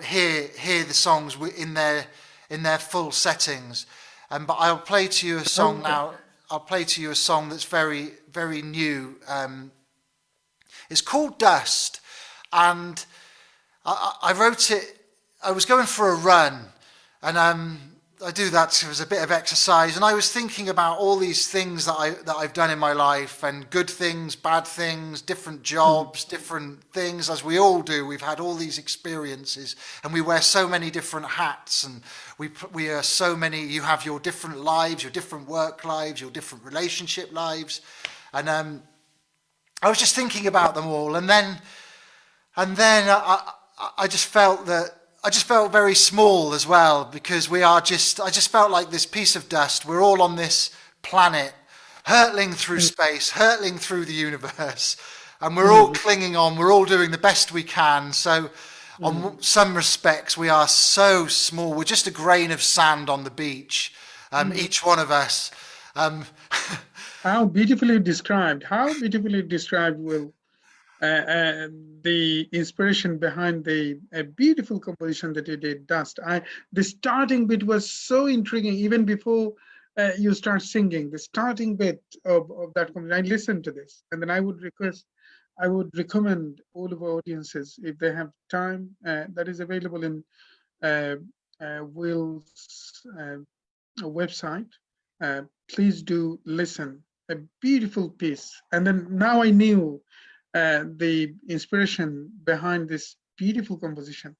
hear the songs in their full settings. But I'll play to you a song Okay. now. I'll play to you a song that's very new. It's called Dust, and I wrote it. I was going for a run, and I do that as a bit of exercise. And I was thinking about all these things that I've done in my life, and good things, bad things, different Mm, jobs, different things, as we all do. We've had all these experiences, and we wear so many different hats, and we are so many. You have your different lives, your different work lives, your different relationship lives, and I was just thinking about them all, and then I just felt that I just felt very small as well, because I just felt like this piece of dust. We're all on this planet, hurtling through mm, space, hurtling through the universe, and we're all mm, clinging on. We're all doing the best we can. So, mm, on some respects, we are so small. We're just a grain of sand on the beach, mm. each one of us. Um, How beautifully described. How beautifully described, Will. uh, uh, the inspiration behind the beautiful composition that you did, Dust. The starting bit was so intriguing, even before you start singing. The starting bit of that composition, I listened to this, and then I would recommend all of our audiences, if they have time, that is available in uh, Will's website. Uh, please do listen. A beautiful piece. And then now I knew the inspiration behind this beautiful composition.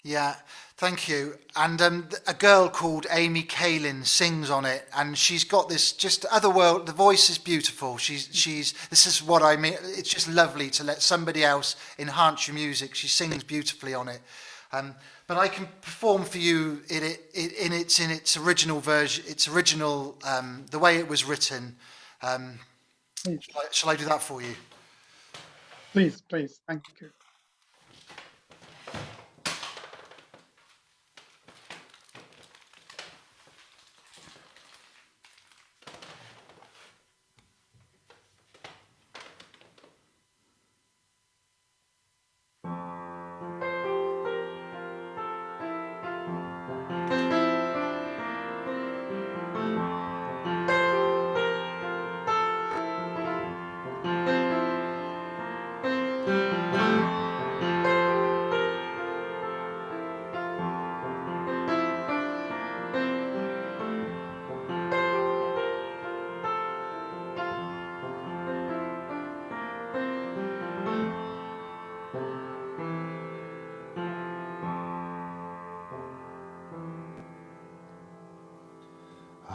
Yeah, thank you. And a girl called Amy Kalin sings on it, and she's got this just other world. The voice is beautiful. She's. This is what I mean. It's just lovely to let somebody else enhance your music. She sings beautifully on it. But I can perform for you in its original version, its original the way it was written. Um, Please, shall I do that for you? please, please. Thank you.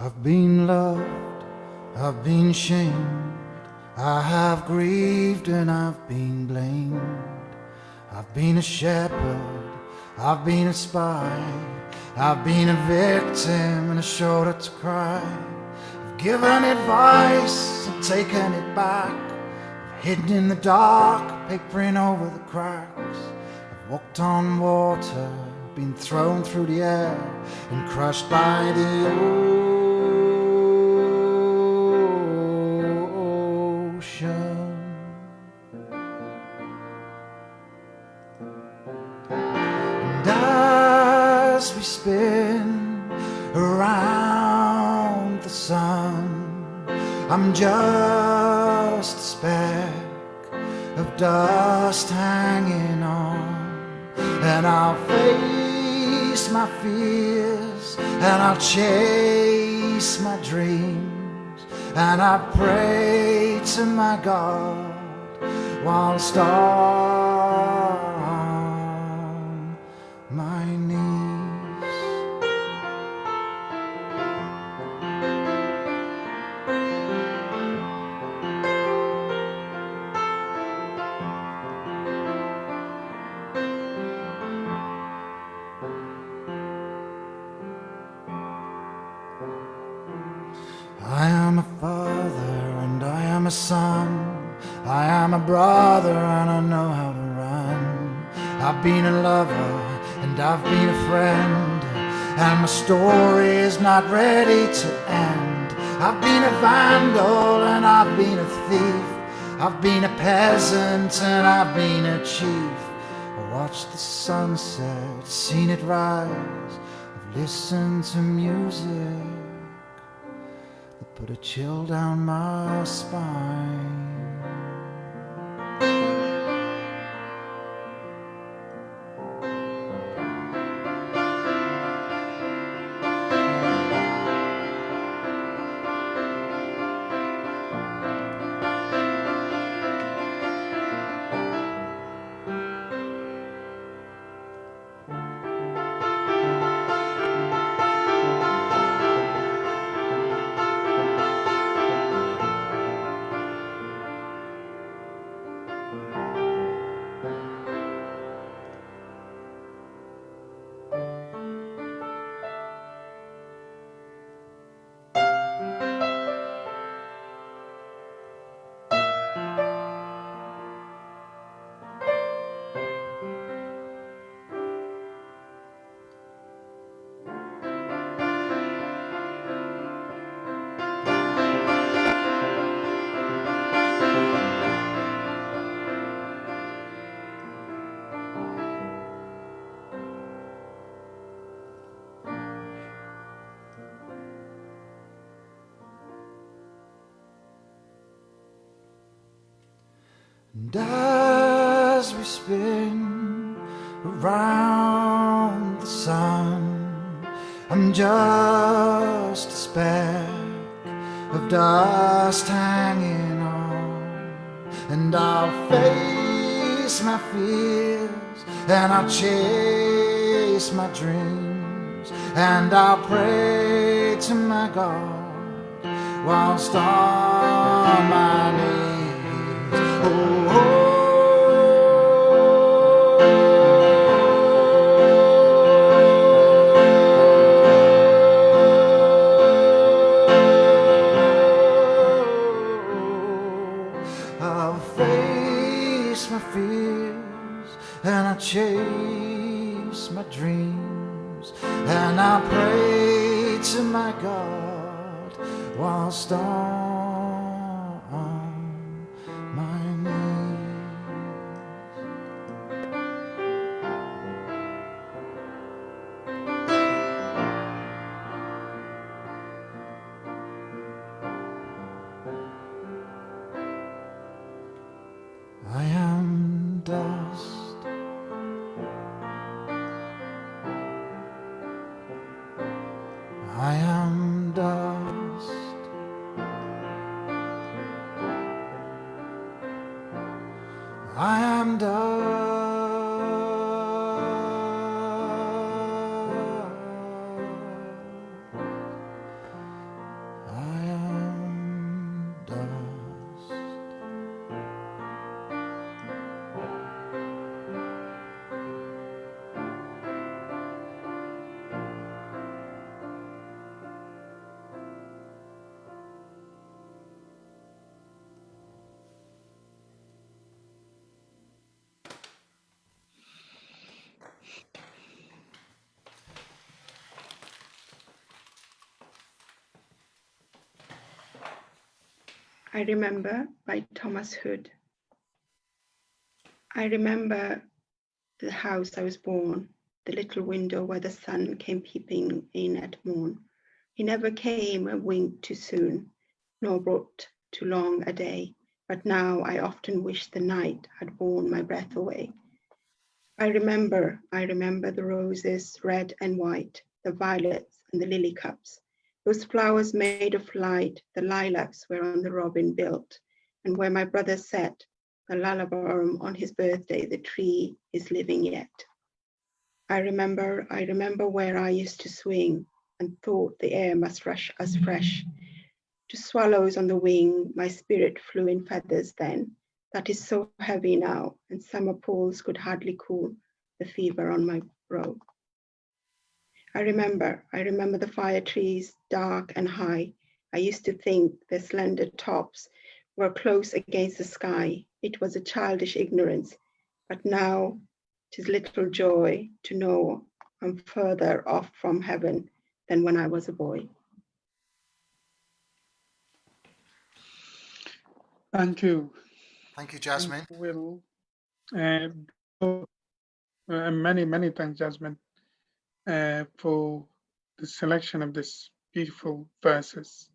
I've been loved, I've been shamed, I have grieved and I've been blamed. I've been a shepherd, I've been a spy, I've been a victim and a shoulder to cry. I've given advice and taken it back, I've hidden in the dark, papering over the cracks. I've walked on water, been thrown through the air and crushed by the ocean. And as we spin around the sun, I'm just a speck of dust hanging on, and I'll face face my fears, and I'll chase my dreams, and I pray to my God whilst on my knees. I am a father and I am a son, I am a brother and I know how to run. I've been a lover and I've been a friend, and my story is not ready to end. I've been a vandal and I've been a thief, I've been a peasant and I've been a chief. I watched the sunset, seen it rise, I've listened to music that put a chill down my spine. And as we spin around the sun, I'm just a speck of dust hanging on, and I'll face my fears, and I'll chase my dreams, and I'll pray to my God whilst on my knees. I'll face my fears, and I'll chase my dreams, and I'll pray to my God whilst on my knees. I am dust, I am dust, I am dust, I am dust. I Remember by Thomas Hood. I remember the house I was born, the little window where the sun came peeping in at morn. He never came a wink too soon, nor brought too long a day, but now I often wish the night had borne my breath away. I remember the roses, red and white, the violets and the lily cups, those flowers made of light, the lilacs whereon the robin built, and where my brother sat, the lullaborum on his birthday, the tree is living yet. I remember where I used to swing and thought the air must rush us fresh. To swallows on the wing, my spirit flew in feathers then, that is so heavy now, and summer pools could hardly cool the fever on my brow. I remember the fire trees, dark and high. I used to think their slender tops were close against the sky. It was a childish ignorance, but now 'tis little joy to know I'm further off from heaven than when I was a boy. Thank you. Thank you, Jasmine. Will. Many thanks, Jasmine, for the selection of this beautiful verses.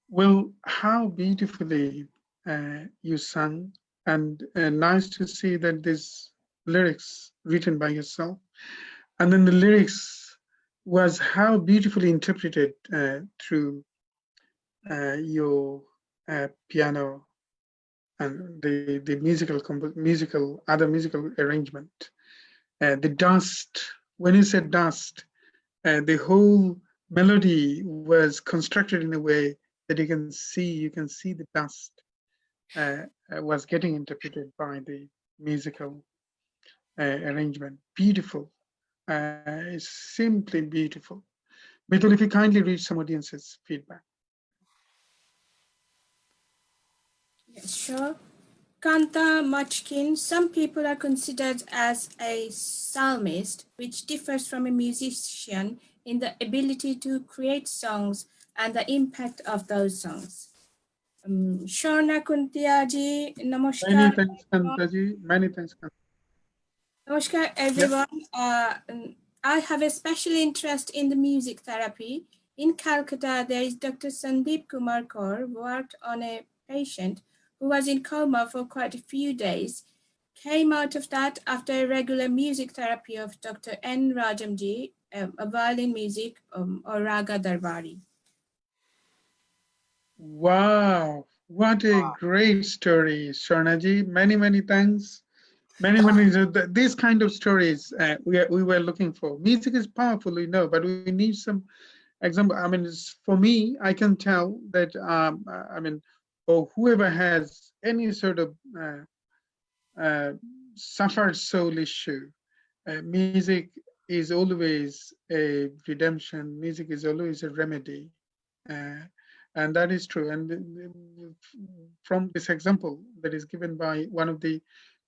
Will, how beautifully you sung, and nice to see that this lyrics written by yourself, and then the lyrics was how beautifully interpreted through your piano and the musical arrangement. The dust, when you said dust, the whole melody was constructed in a way that you can see the dust was getting interpreted by the musical arrangement. Beautiful, it's simply beautiful. Mithul, if you kindly read some audience's feedback. Yes, sure. Kanta Machkin, some people are considered as a psalmist, which differs from a musician in the ability to create songs and the impact of those songs. Shorna Kuntia ji, namaskar. Many thanks, Kantaji. Many thanks, Kanta. Namaskar, everyone. I have a special interest in the music therapy. In Calcutta, there is Dr. Sandeep Kumar Kaur, who worked on a patient who was in coma for quite a few days, came out of that after a regular music therapy of Dr. N. Rajamji, a violin music or Raaga Darbari. Wow, what a great story, Swarnaji. Many thanks. Many these kind of stories we were looking for. Music is powerful, we know, but we need some example. I mean, for me, I can tell that I mean, or whoever has any sort of suffered soul issue, music is always a redemption. Music is always a remedy. And that is true. And from this example that is given by one of the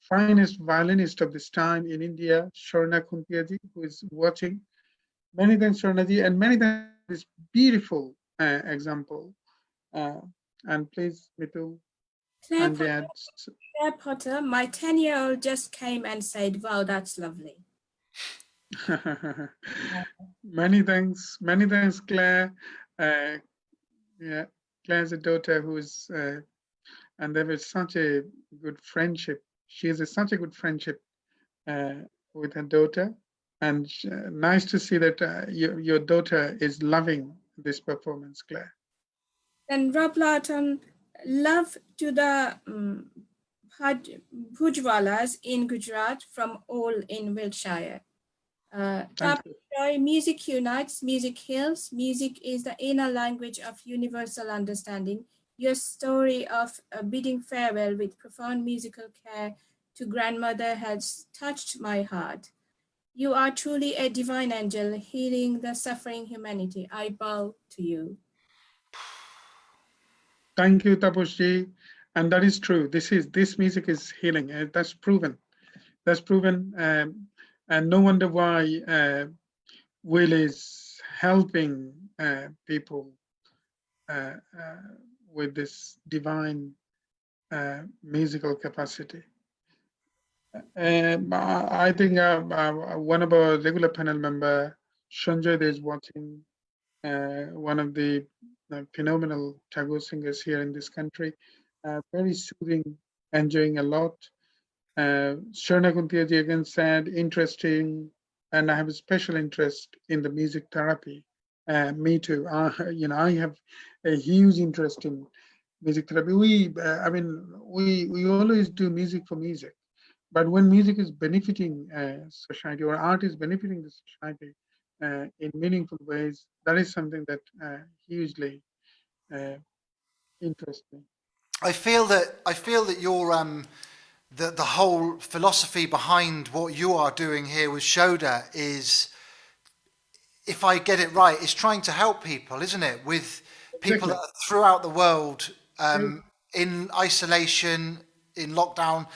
finest violinists of this time in India, Sharna Kuntiaji, who is watching. Many thanks, Sharnaji, and many thanks for this beautiful example. And please, Mitu and Dad. Claire Potter, my 10-year-old just came and said, wow, that's lovely. Many thanks, Claire. Yeah, Claire's a daughter who's, and there was such a good friendship. She has such a good friendship with her daughter. And nice to see that your daughter is loving this performance, Claire. Then Rob Lawton, love to the Bhujwalas in Gujarat from all in Wiltshire. Music unites, music heals, music is the inner language of universal understanding. Your story of bidding farewell with profound musical care to grandmother has touched my heart. You are truly a divine angel healing the suffering humanity. I bow to you. Thank you, Tapushji. And that is true. This music is healing. That's proven. That's proven. And no wonder why Will is helping people with this divine musical capacity. I think one of our regular panel member, Sanjay, is watching, one of the phenomenal Tagore singers here in this country. Very soothing, enjoying a lot. Sharna Kuntiaji again said, interesting, and I have a special interest in the music therapy. Me too. I have a huge interest in music therapy. We always do music for music, but when music is benefiting society, or art is benefiting the society in meaningful ways, that is something that hugely interests me. I feel that your the whole philosophy behind what you are doing here with Shoda is, if I get it right, is trying to help people, isn't it? With people that Exactly. are throughout the world, Very, in isolation, in lockdown.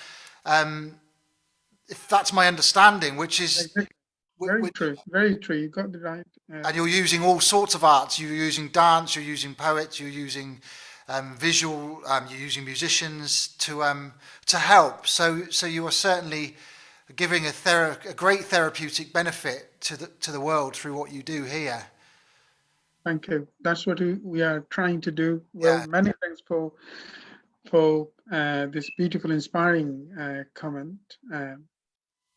If that's my understanding, which is, exactly. Very which, true. Very true. You got the right. and you're using all sorts of arts. You're using dance. You're using poets. You're using visual. You're using musicians to help. So you are certainly giving a great therapeutic benefit to the world through what you do here. Thank you. That's what we are trying to do. Well, Yeah. many thanks for this beautiful, inspiring comment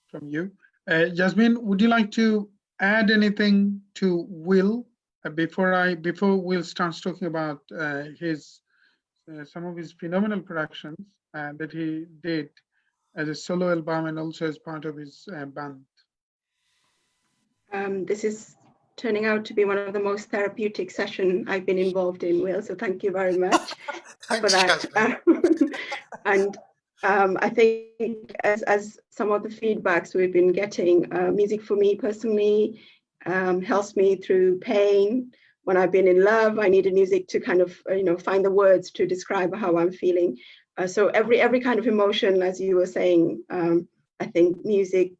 from you. Jasmine, would you like to add anything to Will before Will starts talking about his some of his phenomenal productions that he did as a solo album and also as part of his band? This is turning out to be one of the most therapeutic sessions I've been involved in, Will. So thank you very much for Thanks, that. Jasmine. And I think as some of the feedbacks we've been getting, music for me personally helps me through pain. When I've been in love, I needed music to kind of find the words to describe how I'm feeling. So every kind of emotion, as you were saying, I think music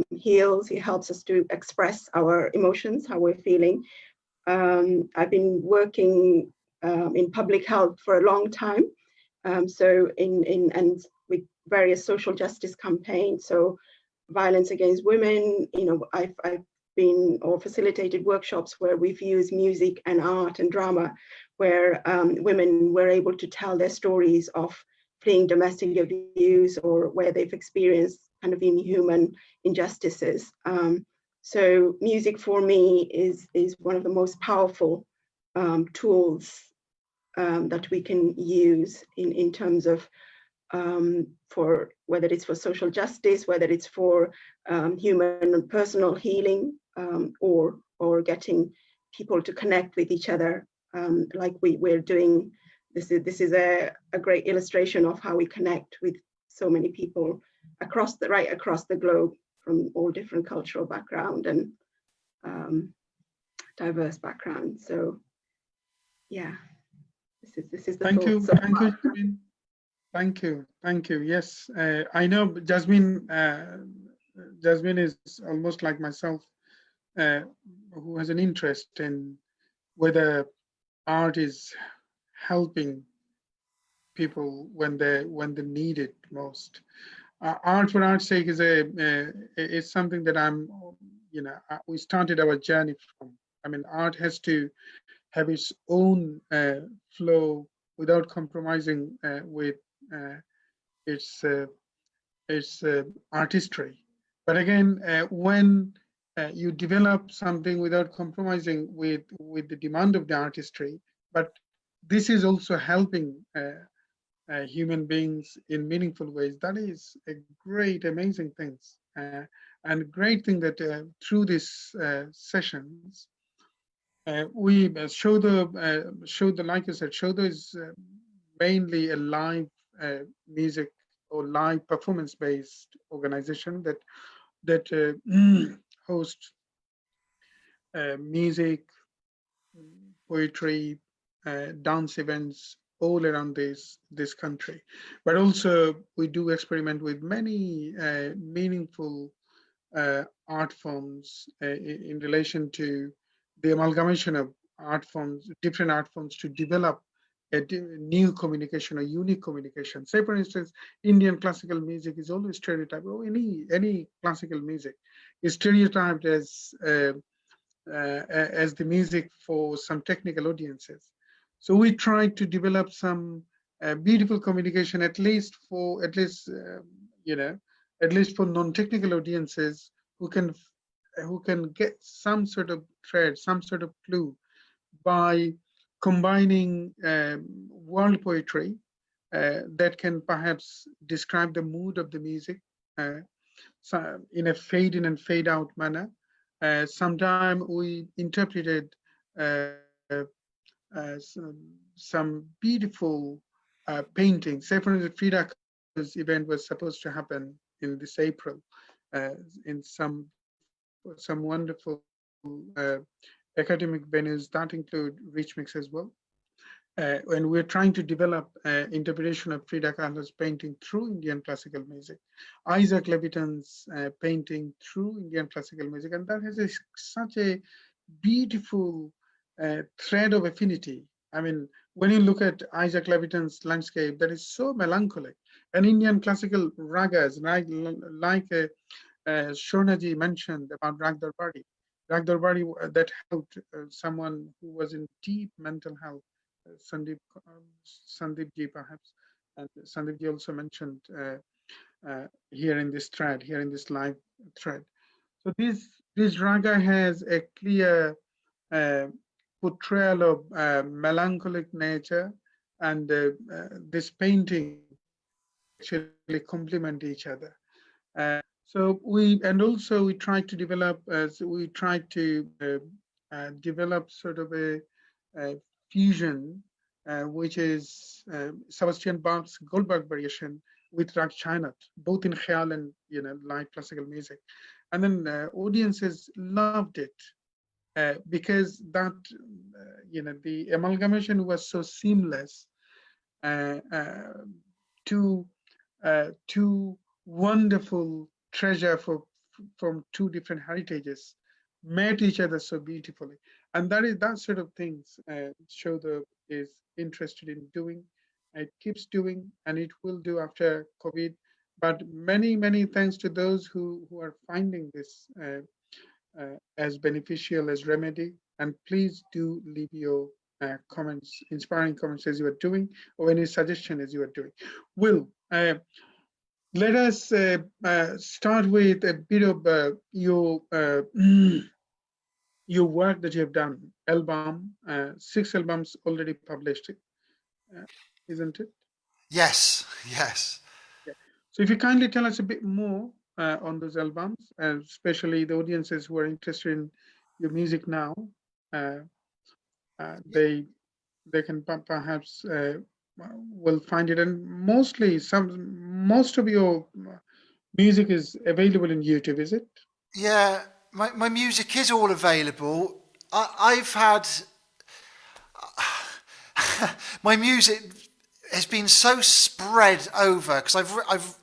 heals. It helps us to express our emotions, how we're feeling. I've been working in public health for a long time. So and with various social justice campaigns, so violence against women, I've been or facilitated workshops where we've used music and art and drama, where women were able to tell their stories of fleeing domestic abuse or where they've experienced kind of inhuman injustices. So music for me is one of the most powerful tools that we can use in terms of for whether it's for social justice, whether it's for human and personal healing, or getting people to connect with each other, like we're doing. This is a great illustration of how we connect with so many people across the globe, from all different cultural background and diverse backgrounds. So yeah, this is the Thank you. thoughts so Thank far. you, Jasmine. Thank you. Thank you. Yes, I know Jasmine. Jasmine is almost like myself, who has an interest in whether art is helping people when they need it most. Art for art's sake is something that we started our journey from. I mean, art has to have its own flow without compromising with its artistry. But again, when you develop something without compromising with the demand of the artistry, but this is also helping human beings in meaningful ways. That is a great, amazing thing, and great thing that through these sessions, we Saudha, like I said, Saudha is mainly a live music or live performance-based organization that hosts music, poetry, dance events all around this country. But also we do experiment with many meaningful art forms in relation to the amalgamation of art forms, different art forms, to develop a new communication or unique communication. Say, for instance, Indian classical music is always stereotyped, or any classical music is stereotyped as the music for some technical audiences. So we try to develop some beautiful communication, at least at least for non-technical audiences who can get some sort of thread, some sort of clue by combining world poetry that can perhaps describe the mood of the music in a fade in and fade out manner. Sometimes we interpreted uh, some beautiful paintings. Say, for instance, Frida Kahlo's event was supposed to happen in this April in some wonderful academic venues that include Rich Mix as well. And we're trying to develop interpretation of Frida Kahlo's painting through Indian classical music, Isaac Leviton's painting through Indian classical music, and that has such a beautiful thread of affinity. I mean, when you look at Isaac Leviton's landscape, that is so melancholic. And Indian classical ragas, like Shonaji mentioned about Rag Darbari. Rag Darbari that helped someone who was in deep mental health, Sandeep ji perhaps, and Sandeep ji also mentioned here in this thread, here in this live thread. So this raga has a clear portrayal of melancholic nature, and this painting actually complement each other. So we try to develop develop sort of a fusion, which is Sebastian Bach's Goldberg variation with Rag Chainat, both in Khyal and live classical music, and then audiences loved it because that the amalgamation was so seamless. Two wonderful treasure from two different heritages met each other so beautifully, and that sort of things Saudha is interested in doing. It keeps doing, and it will do after COVID. But many thanks to those who are finding this as beneficial as remedy. And please do leave your comments, inspiring comments as you are doing, or any suggestion as you are doing. Will, let us start with a bit of your your work that you have done. Album, 6 albums already published, isn't it? Yes. Yeah. So if you kindly tell us a bit more on those albums, especially the audiences who are interested in your music now, they can perhaps will find it. And most of your music is available in YouTube, is it? Yeah, my music is all available. I've had my music has been so spread over because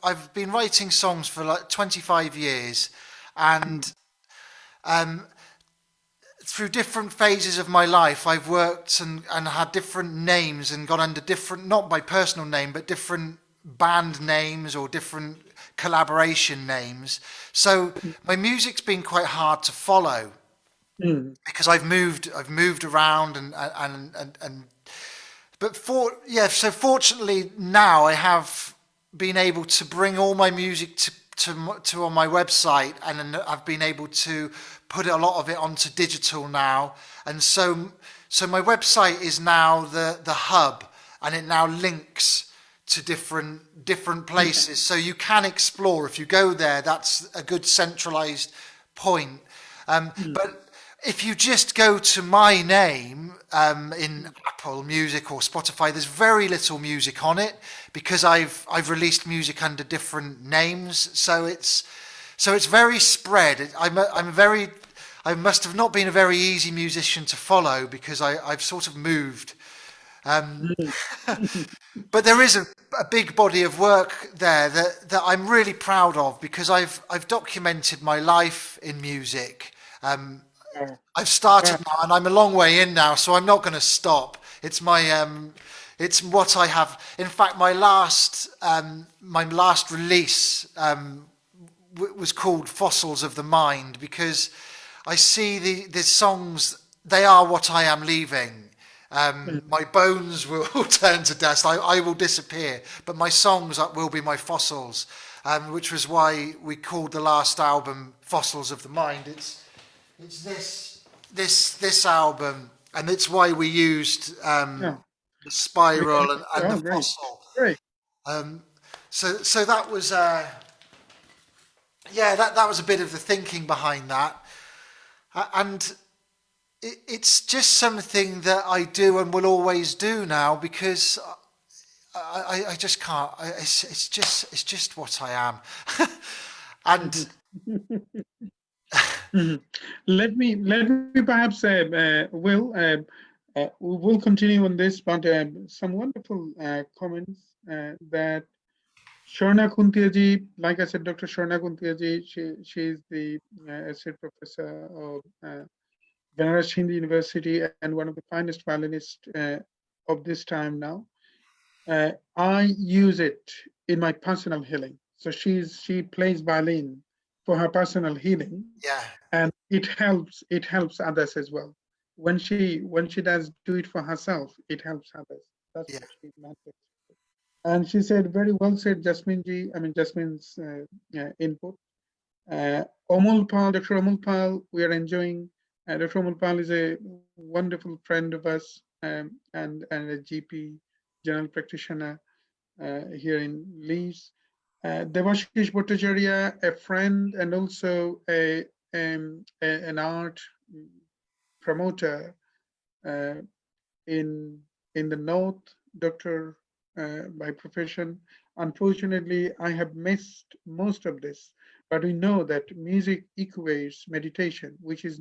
I've been writing songs for like 25 years, and through different phases of my life, I've worked and had different names and gone under different, not my personal name, but different band names or different collaboration names. So my music's been quite hard to follow because I've moved around but so fortunately now I have been able to bring all my music to on my website, and then I've been able to put a lot of it onto digital now, and so my website is now the hub, and it now links to different places, so you can explore if you go there. That's a good centralized point. But if you just go to my name in Apple Music or Spotify, there's very little music on it because I've released music under different names. So it's very spread. I must have not been a very easy musician to follow because I've sort of moved. But there is a big body of work there that I'm really proud of because I've documented my life in music. I've started now, and I'm a long way in now, so I'm not going to stop. It's it's what I have. In fact, my last release was called Fossils of the Mind because I see the songs. They are what I am leaving. My bones will turn to dust. I will disappear, but my songs will be my fossils. which was why we called the last album Fossils of the Mind. It's this album, and it's why we used Yeah. the spiral and the Great. fossil. Great. So that was that was a bit of the thinking behind that, and it's just something that I do and will always do now, because I just can't. It's just what I am, and. Let me perhaps we'll continue on this, but some wonderful comments that Sharna Kuntiaji, like I said, Dr. Sharna Kuntiaji, she is the associate professor of Banaras Hindu University and one of the finest violinists of this time now. I use it in my personal healing. So she plays violin for her personal healing. Yeah. And it helps others as well. When she does do it for herself, it helps others. That's what she meant. And she said, very well said, Jasminji. I mean, Jasmin's input. Omul Pal, Dr. Omul Pal, we are enjoying. Dr. Omul Pal is a wonderful friend of us and a GP, general practitioner here in Leeds. Devashish Bhattacharya, a friend and also an art promoter in the north, doctor by profession. Unfortunately, I have missed most of this, but we know that music equates meditation, which is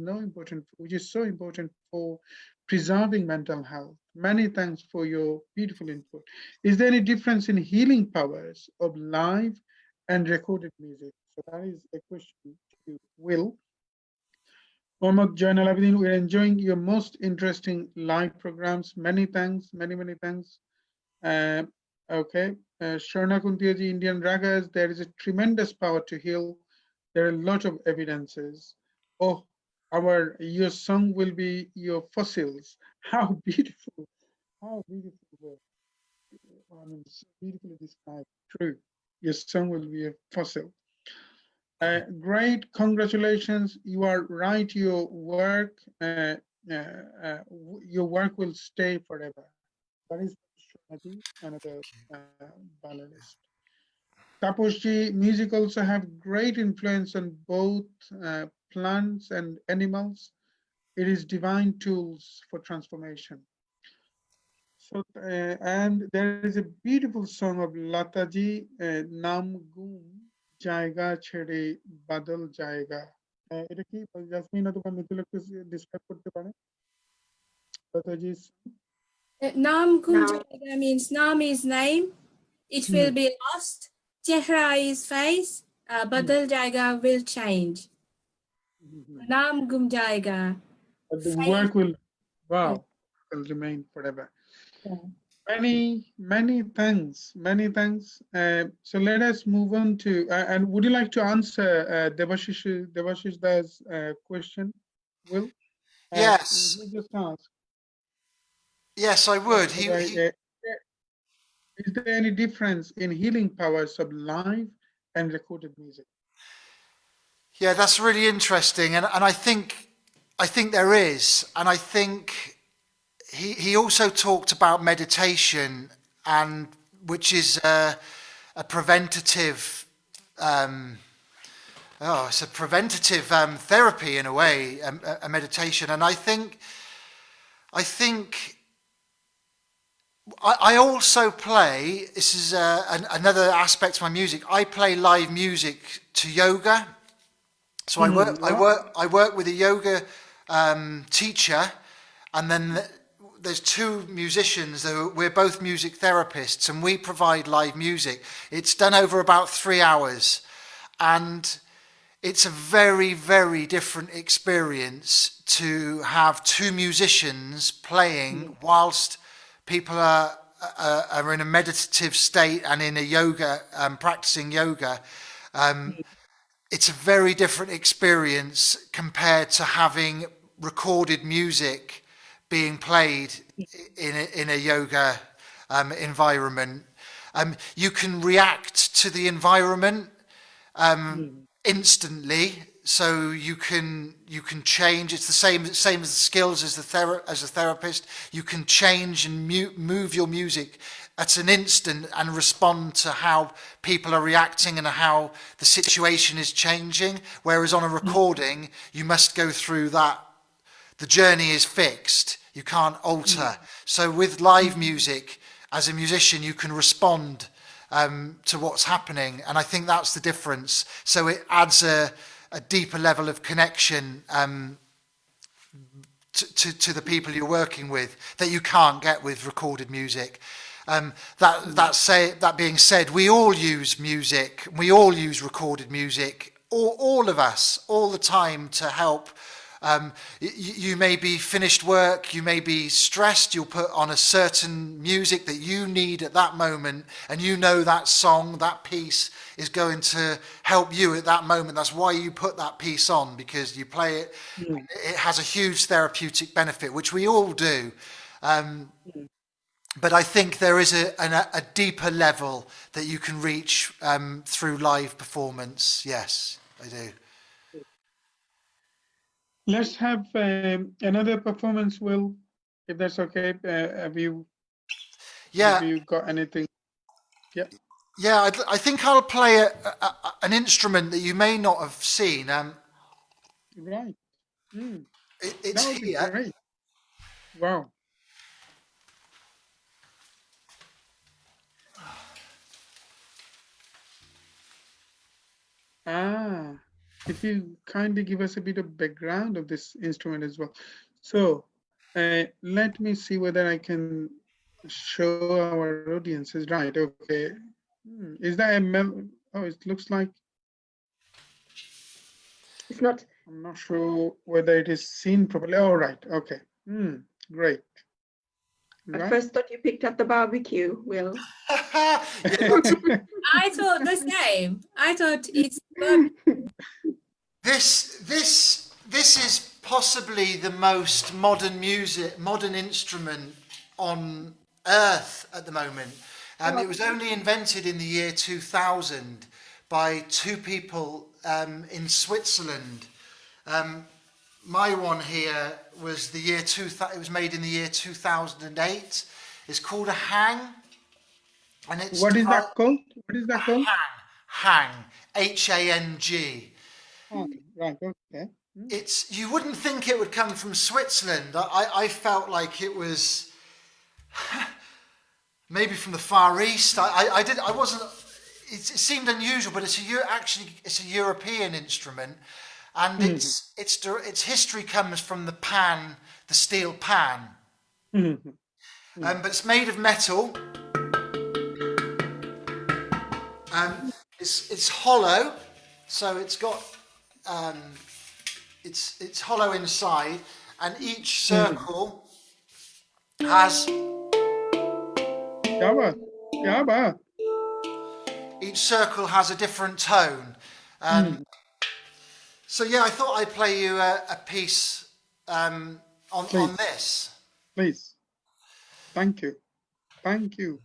so important for preserving mental health. Many thanks for your beautiful input. Is there any difference in healing powers of live and recorded music? So that is a question to Will. Mohammad Jainal Abidin, we're enjoying your most interesting live programs. Many thanks, many thanks. Okay, Sharna Kuntiaji, Indian ragas, there is a tremendous power to heal. There are a lot of evidences. Oh, your song will be your fossils. How beautiful, how beautiful. I mean, so beautifully described. True, your song will be a fossil. Great, congratulations. You are right. Your work will stay forever. That is another violinist. Taposhi, music also have great influence on both plants and animals. It is divine tools for transformation. So, and there is a beautiful song of Lataji, Nam Gum Jaiga Chede Badal Jaiga. এটা কি jasmine অথবা মিতুল একটু describe করতে পারে? Lataji's Naam Kum Jaiga means Naam is name. It will be lost. Chehra is face. Badal Jaiga will change. Naam Gum Jaiga. But the work will remain forever. Yeah. Many thanks. So let us move on to, and would you like to answer Devashish Da's question, Will? Yes. He just asked. Yes, I would. Is there any difference in healing powers of live and recorded music? Yeah, that's really interesting, and I think there is, and I think he also talked about meditation, and which is a preventative. It's a preventative therapy in a way, a meditation, and I think. I also play. This is another aspect of my music. I play live music to yoga. So I work with a yoga teacher, and then there's two musicians. We're both music therapists, and we provide live music. It's done over about 3 hours, and it's a very different experience to have two musicians playing whilst people are in a meditative state and in a yoga, practicing yoga. It's a very different experience compared to having recorded music being played in a yoga environment. You can react to the environment instantly, so you can change. It's the same as the skills as a therapist. You can change and move your music at an instant and respond to how people are reacting and how the situation is changing. Whereas on a recording, you must go through that. The journey is fixed. You can't alter. So with live music, as a musician, you can respond to what's happening, and I think that's the difference. So it adds a deeper level of connection to the people you're working with that you can't get with recorded music. That being said, we all use music. We all use recorded music. All of us, all the time, to help. You may be finished work, you may be stressed, you'll put on a certain music that you need at that moment, and you know that song, that piece is going to help you at that moment. That's why you put that piece on, because you play it. It has a huge therapeutic benefit, which we all do. But I think there is a deeper level that you can reach through live performance. Yes, I do. Let's have another performance, Will, if that's okay. Have you got anything? Yeah. Yeah, I think I'll play an instrument that you may not have seen. Right. It's That would be here. great. Wow. If you kindly give us a bit of background of this instrument as well. So let me see whether I can show our audiences. Right, okay. Is that oh, it looks like, It's not. I'm not sure whether it is seen properly. Oh, right, okay. Great. I Right. first thought you picked up the barbecue, Will. Yeah, I thought the same. I thought it's this is possibly the most modern instrument on Earth at the moment. It was only invented in the year 2000 by two people in Switzerland. My one here was the year 2000. It was made in the year 2008. It's called a hang, and it's What is that called? What is that called? hang, Hang. Oh, right, okay. You wouldn't think it would come from Switzerland. I felt like it was maybe from the Far East. I wasn't. It seemed unusual, but it's a European instrument, and its history comes from the steel pan. But it's made of metal. It's hollow, so it's got. It's hollow inside, and each circle has a different tone. So yeah, I thought I'd play you a piece on this. Please. Thank you. Thank you.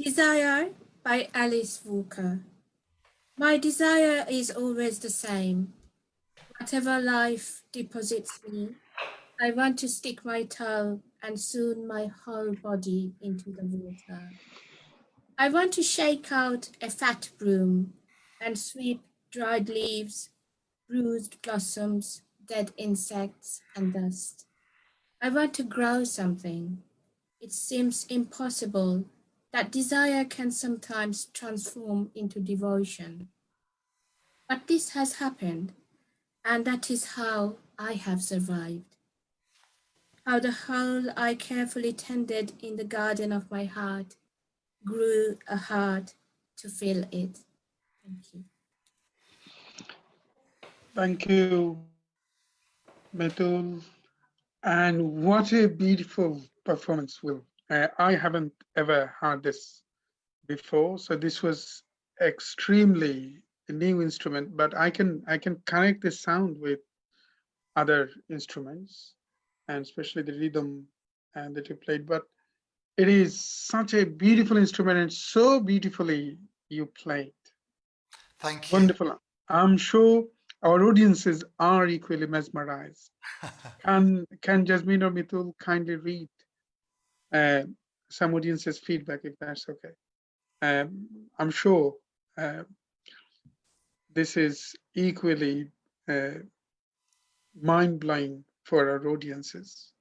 Desire by Alice Walker. My desire is always the same. Whatever life deposits me, I want to stick my toe and soon my whole body into the water. I want to shake out a fat broom and sweep dried leaves, bruised blossoms, dead insects, and dust. I want to grow something. It seems impossible that desire can sometimes transform into devotion. But this has happened, and that is how I have survived. How the whole I carefully tended in the garden of my heart grew a heart to fill it. Thank you. Thank you, Metul. And what a beautiful performance, Will. I haven't ever heard this before, so this was extremely a new instrument, but I can connect this sound with other instruments, and especially the rhythm and that you played. But it is such a beautiful instrument and so beautifully you played. Thank you. Wonderful. I'm sure our audiences are equally mesmerized. Can Jasmine or Mitul kindly read some audience's feedback, if that's okay? I'm sure this is equally mind-blowing for our audiences.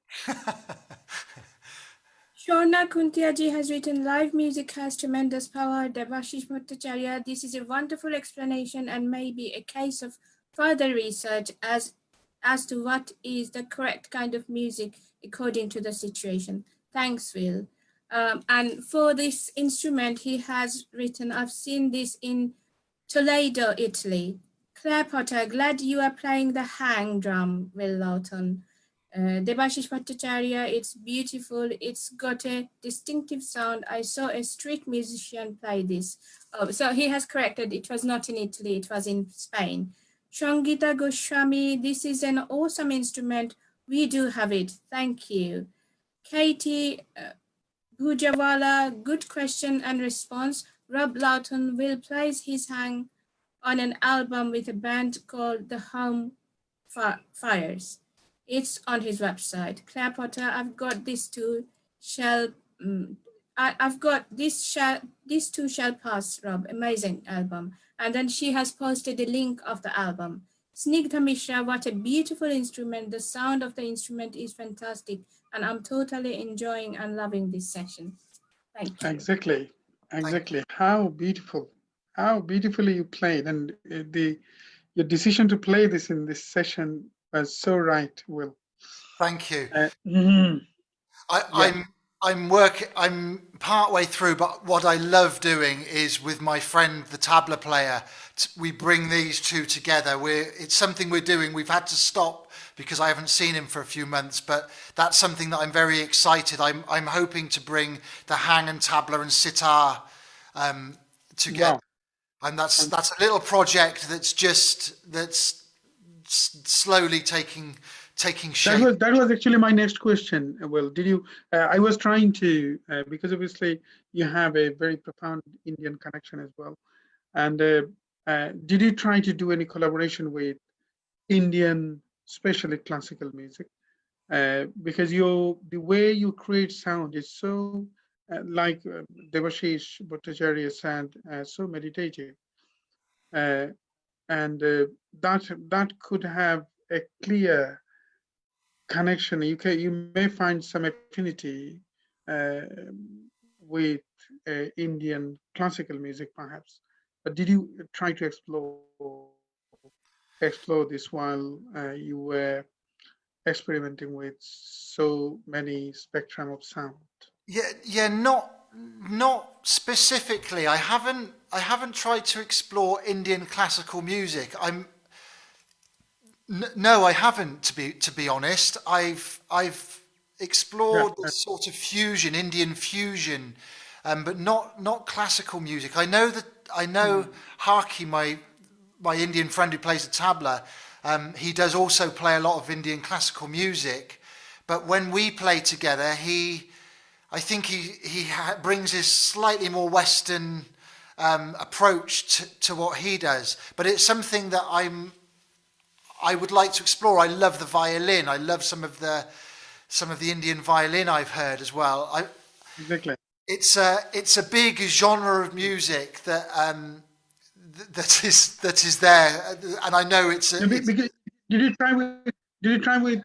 Shona Kuntiaji has written, live music has tremendous power. Devashish Bhattacharya, this is a wonderful explanation and maybe a case of further research as to what is the correct kind of music according to the situation. Thanks, Will. And for this instrument, he has written, I've seen this in Toledo, Italy. Claire Potter, glad you are playing the hang drum, Will Lawton. Debashish Bhattacharya, it's beautiful. It's got a distinctive sound. I saw a street musician play this. Oh, so he has corrected. It was not in Italy. It was in Spain. Shangita Goswami, this is an awesome instrument. We do have it. Thank you. Katie Bhujawala, good question and response. Rob Lawton will place his hang on an album with a band called The Home Fires. It's on his website. Claire Potter, I've got this too. I've got this too shall pass, Rob. Amazing album. And then she has posted the link of the album. Snigdha Mishra, what a beautiful instrument. The sound of the instrument is fantastic. And I'm totally enjoying and loving this session. Thank you. Exactly. How beautiful. How beautifully you played. And your decision to play this in this session was so right, Will. Thank you. Yeah. I'm I'm part way through, but what I love doing is with my friend, the tabla player, we bring these two together. It's something we're doing. We've had to stop because I haven't seen him for a few months, but that's something that I'm very excited. I'm hoping to bring the hang and tabla and sitar together. Wow. And that's a little project that's slowly taking shape. That was actually my next question. Well, did you? I was trying to because obviously you have a very profound Indian connection as well. And did you try to do any collaboration with Indian, especially classical music? Because the way you create sound is so like Devashish Bhattacharya said, so meditative, uh, and that could have a clear connection. You may find some affinity uh, with Indian classical music, perhaps. But did you try to explore this while you were experimenting with so many spectrum of sound? Yeah, not specifically. I haven't tried to explore Indian classical music. No, I haven't, to be honest. I've Yeah, explored this sort of fusion, Indian fusion, but not classical music. I know Haki, my Indian friend who plays the tabla. He does also play a lot of Indian classical music, but when we play together, I think he brings his slightly more Western approach to what he does. But it's something that I would like to explore. I love the violin. I love some of the Indian violin I've heard as well. exactly. It's a big genre of music that is there, and I know it's. Yeah, because did you try with did you try with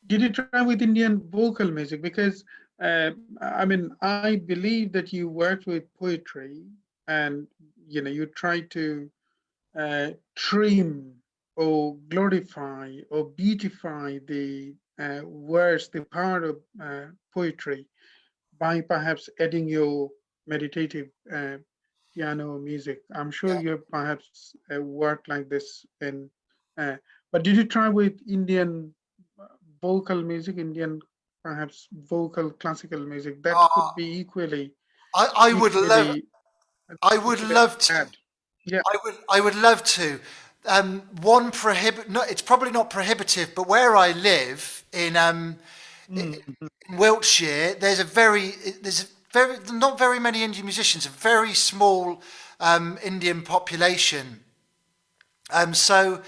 did you try with Indian vocal music? Because I mean, I believe that you worked with poetry, and you try to trim or glorify or beautify the words, the part of poetry by perhaps adding your meditative piano music. I'm sure Yeah. you have perhaps worked like this but did you try with Indian vocal music, Indian perhaps vocal classical music? That Uh, could be equally, I would love. equally, I would equally love to. apt. Yeah. I would love to. No, it's probably not prohibitive, but where I live Mhm. in Wiltshire, there's not very many Indian musicians, a very small Indian population. So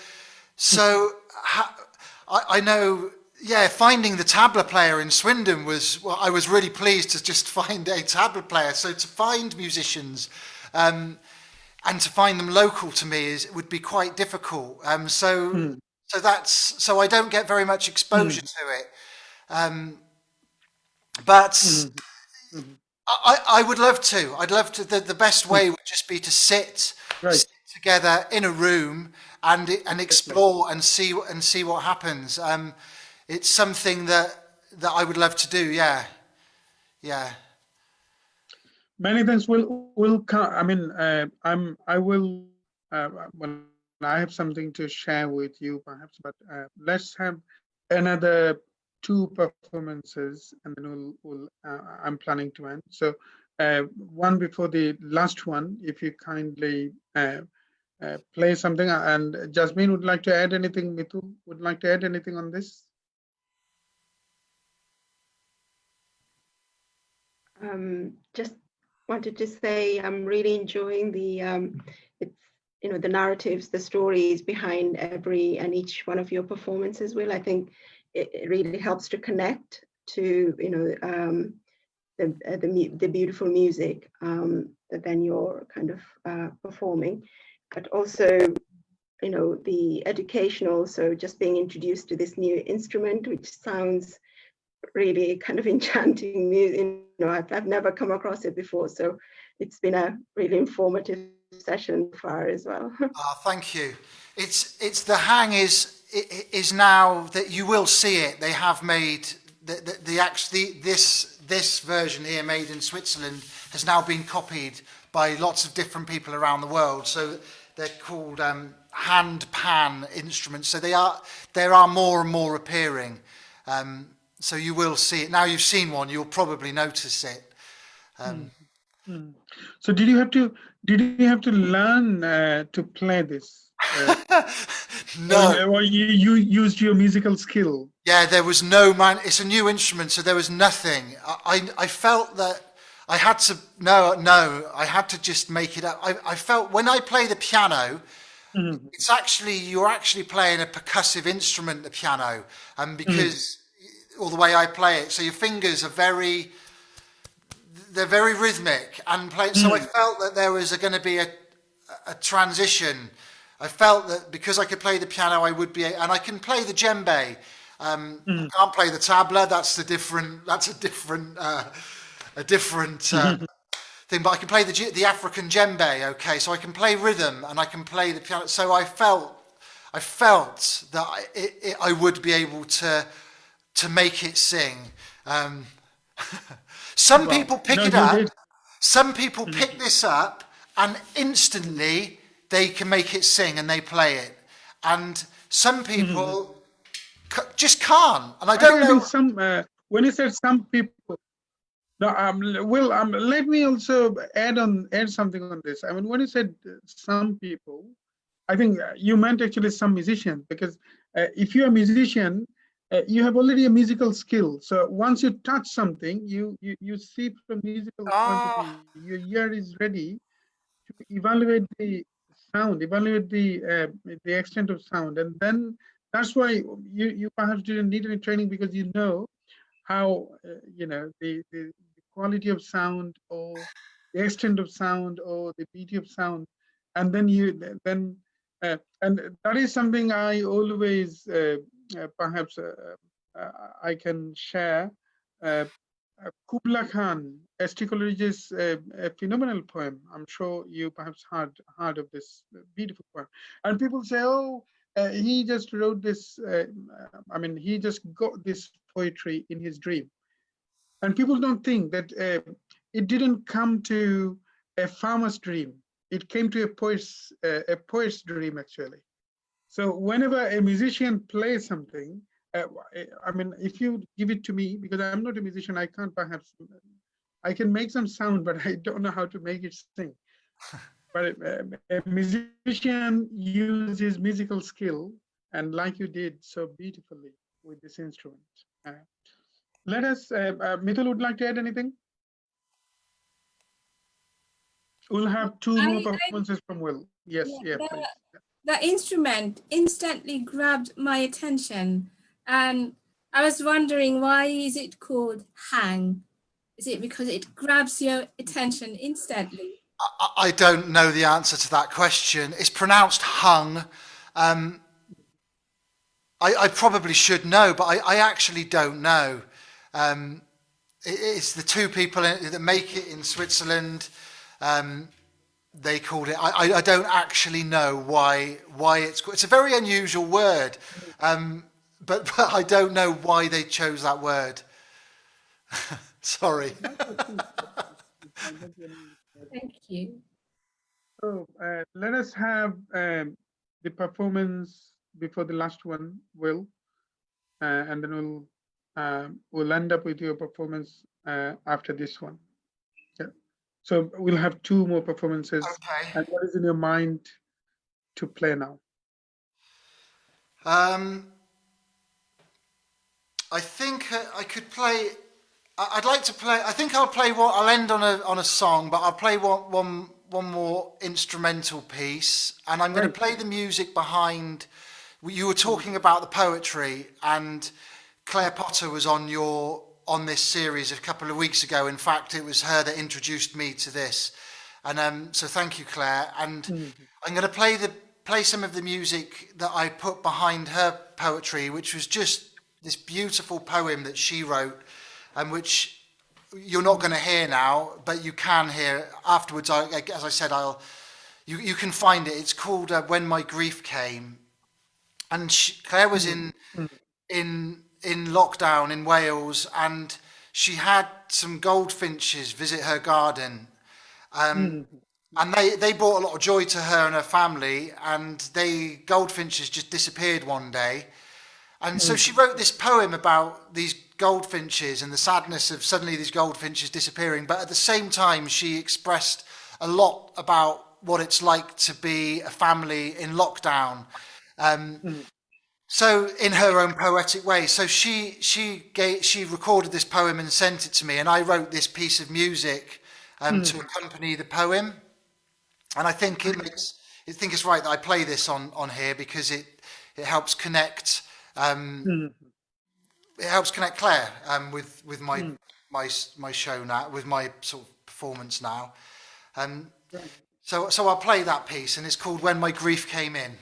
I know, yeah, finding the tabla player in Swindon I was really pleased to just find a tabla player. So to find musicians and to find them local to me would be quite difficult. Mm. So I don't get very much exposure Mm. to it. But Mm. Mm. I would love to. I'd love to. The best Mm. way would just be to sit Right. together in a room and Exactly. explore and see what happens. It's something that I would love to do. Yeah, yeah. Many things will come. I mean, I will. Well, I have something to share with you, perhaps, but let's have another two performances, and then I'm planning to end. So, one before the last one, if you kindly play something, and Jasmine would like to add anything. Mitu would like to add anything on this. Just wanted to say I'm really enjoying it's the narratives, the stories behind every and each one of your performances. Will, I think it really helps to connect to the beautiful music that then you're kind of performing, but also the educational. So just being introduced to this new instrument, which sounds really kind of enchanting music. I've never come across it before, so it's been a really informative session so far as well. Thank you. It's the hang is now that you will see it. They have made this version here, made in Switzerland, has now been copied by lots of different people around the world. So they're called hand pan instruments. So there are more and more appearing. So you will see it now. You've seen one, you'll probably notice it. So did you have to learn to play this? No. Or you used your musical skill? Yeah, there was no man. It's a new instrument, so there was nothing. I felt that I had to I had to just make it up. I felt when I play the piano, it's actually you're actually playing a percussive instrument, the piano, because all the way I play it, so your fingers are they're very rhythmic and play. So I felt that there was going to be a transition. I felt that because I could play the piano, I would be, and I can play the djembe. I can't play the tabla. That's a different thing. But I can play the African djembe. Okay, so I can play rhythm and I can play the piano. So I felt that I would be able to make it sing. Some people pick it up. Some people pick this up and instantly they can make it sing and they play it. And some people just can't. And I don't know. When you said some people, no, Will, let me also add something on this. I mean, when you said some people, I think you meant actually some musicians, because if you're a musician, you have already a musical skill. So once you touch something, you see from musical point of view, your ear is ready to evaluate the sound, evaluate the extent of sound, and then that's why you perhaps didn't need any training, because you know how the quality of sound or the extent of sound or the beauty of sound, and then and that is something I always perhaps I can share. Kubla Khan, St. Coleridge's a phenomenal poem. I'm sure you perhaps heard of this beautiful poem. And people say, oh, he just wrote this, I mean, he just got this poetry in his dream. And people don't think that it didn't come to a farmer's dream. It came to a poet's dream, actually. So whenever a musician plays something, I mean, if you give it to me, because I'm not a musician, I can't perhaps, I can make some sound, but I don't know how to make it sing. But a musician uses musical skill, and like you did so beautifully with this instrument. Let us, Mithul, would like to add anything? We'll have two more performances from Will. Yes, please. The instrument instantly grabbed my attention, and I was wondering, why is it called hang? Is it because it grabs your attention instantly? I don't know the answer to that question. It's pronounced hung. I probably should know, but I actually don't know. It's the two people that make it in Switzerland. They called it. I don't actually know why it's a very unusual word, but I don't know why they chose that word. Sorry. Thank you. So let us have the performance before the last one, Will, and then we'll end up with your performance after this one. Yeah. So we'll have two more performances. Okay. And what is in your mind to play now? I think I could play. I'd like to play. I think I'll play one. I'll end on a song, but I'll play one more instrumental piece, and I'm going to play the music behind. You were talking about the poetry, and Claire Potter was on this series a couple of weeks ago. In fact, it was her that introduced me to this, and so thank you, Claire. And I'm going to play some of the music that I put behind her poetry, which was just this beautiful poem that she wrote, and which you're not going to hear now, but you can hear afterwards. As I said, you can find it. It's called "When My Grief Came," and Claire was in in lockdown in Wales, and she had some goldfinches visit her garden. And they brought a lot of joy to her and her family, and goldfinches just disappeared one day. And so she wrote this poem about these goldfinches and the sadness of suddenly these goldfinches disappearing. But at the same time, she expressed a lot about what it's like to be a family in lockdown. So in her own poetic way. So she recorded this poem and sent it to me, and I wrote this piece of music to accompany the poem. And I think I think it's right that I play this on here, because it helps connect. It helps connect Claire with my show now, with my sort of performance now. So I'll play that piece, and it's called When My Grief Came In.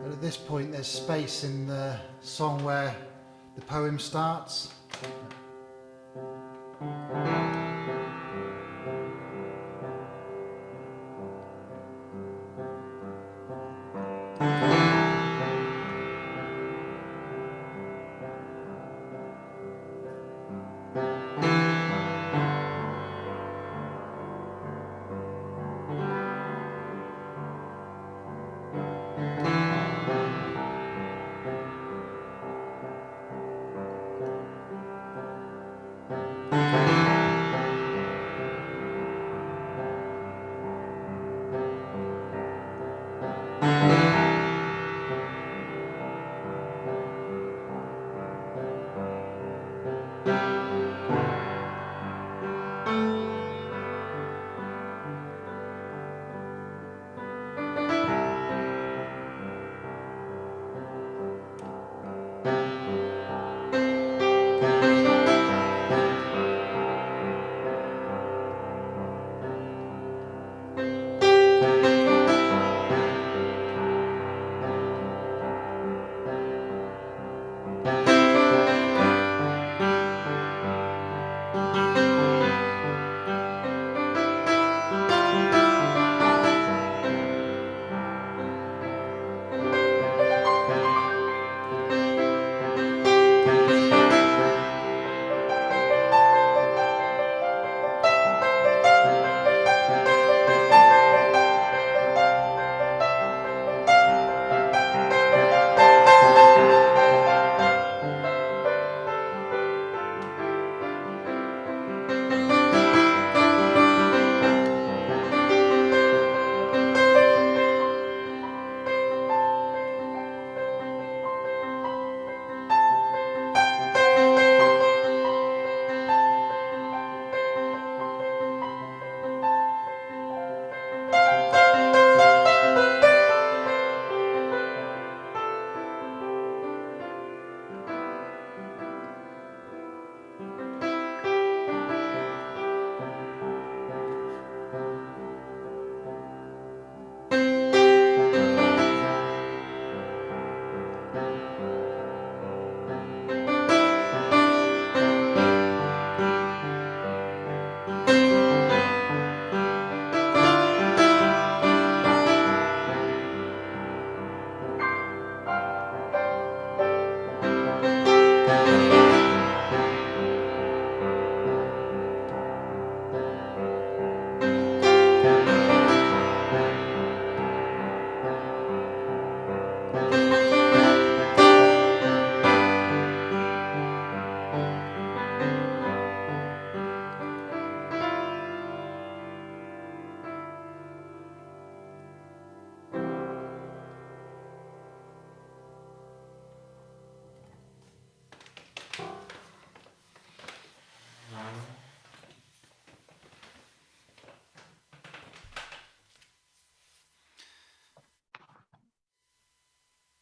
At this point, there's space in the song where the poem starts.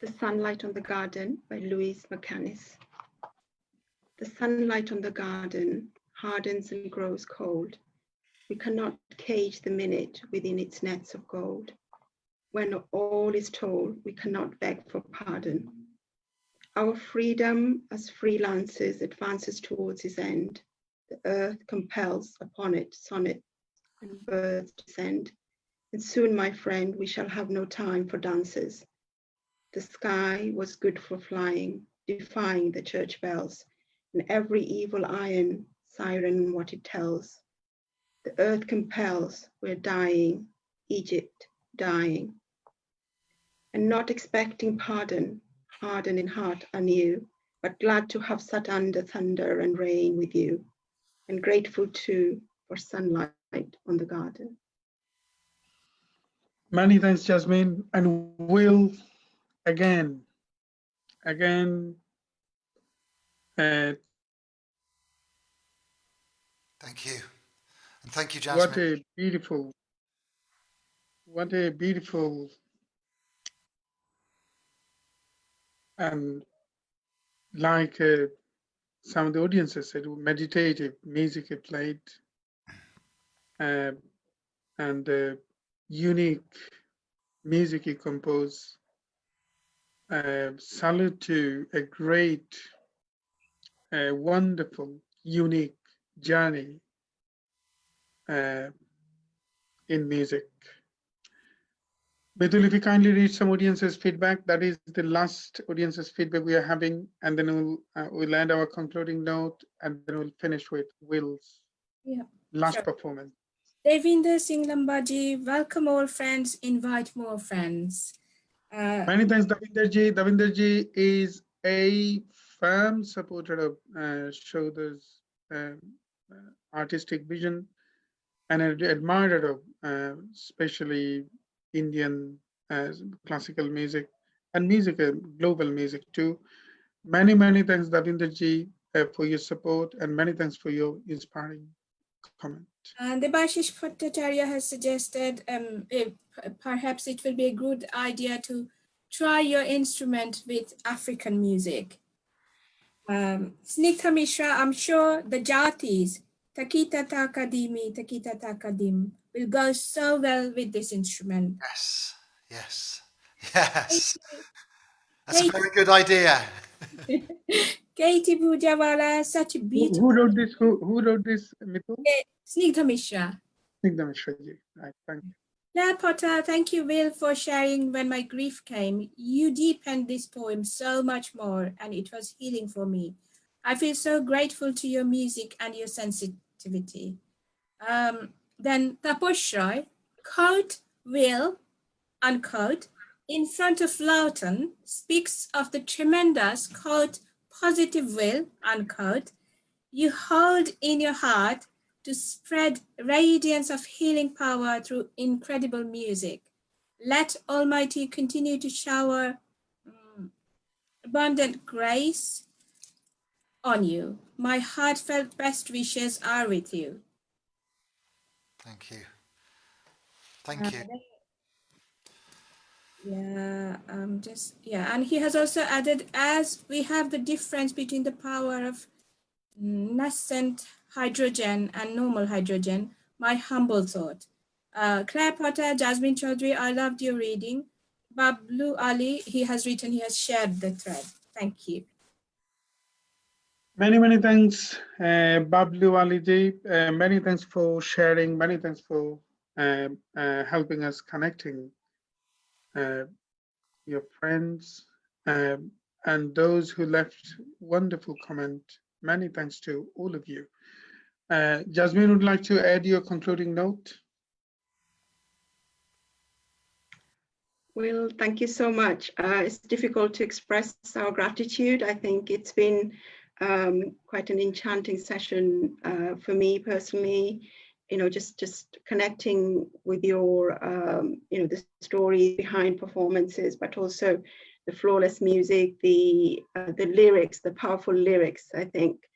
The Sunlight on the Garden by Louise McCannis. The sunlight on the garden hardens and grows cold. We cannot cage the minute within its nets of gold. When all is told, we cannot beg for pardon. Our freedom as freelancers advances towards its end. The earth compels upon it sonnet and birds descend. And soon, my friend, we shall have no time for dances. The sky was good for flying, defying the church bells, and every evil iron siren what it tells. The earth compels, we're dying, Egypt dying. And not expecting pardon, hardened in heart anew, but glad to have sat under thunder and rain with you, and grateful too for sunlight on the garden. Many thanks, Jasmine. And we'll again, Thank you. And thank you, Jasmine. what a beautiful and like some of the audiences said, meditative music he played, and unique music he composed. Salute to a great, wonderful, unique journey in music. Betul, if you kindly read some audience's feedback, that is the last audience's feedback we are having, and then we'll end our concluding note, and then we'll finish with Will's last performance. Devinder Singh Lambaji, welcome all friends, invite more friends. Many thanks, Davinderji. Davinderji is a firm supporter of Saudha's artistic vision and an admirer of especially Indian classical music and music, global music too. Many thanks, Davinderji, for your support, and many thanks for your inspiring comment. Debashish Bhattacharya has suggested perhaps it will be a good idea to try your instrument with African music. Snigdha Mishra, I'm sure the Jatis, Takita Takadimi, Takita Takadim, will go so well with this instrument. Yes. That's a very good idea. Katie Bhujawala, such a beautiful. Who wrote this? Who wrote this, Mitul? Snigdha Mishra. Snigdha Mishra ji. Right, thank you. Claire Potter, thank you, Will, for sharing When My Grief Came. You deepened this poem so much more, and it was healing for me. I feel so grateful to your music and your sensitivity. Then Taposh Roy, quote, Will, unquote, in front of Lawton speaks of the tremendous, quote, positive will, unquote, you hold in your heart to spread radiance of healing power through incredible music. Let Almighty continue to shower abundant grace on you. My heartfelt best wishes are with you. Thank you. Thank you. And he has also added, as we have the difference between the power of nascent hydrogen and normal hydrogen, my humble thought. Claire Potter, Jasmine Chaudhary, I loved your reading. Bablu Ali, he has written, he has shared the thread. Thank you. Many thanks, Bablu Ali ji. Many thanks for sharing. Many thanks for helping us connecting your friends and those who left wonderful comment. Many thanks to all of you. Jasmine would like to add your concluding note. Well, thank you so much. It's difficult to express our gratitude. I think it's been quite an enchanting session for me personally. You know, just connecting with your, you know, the story behind performances, but also the flawless music, the lyrics, the powerful lyrics. I think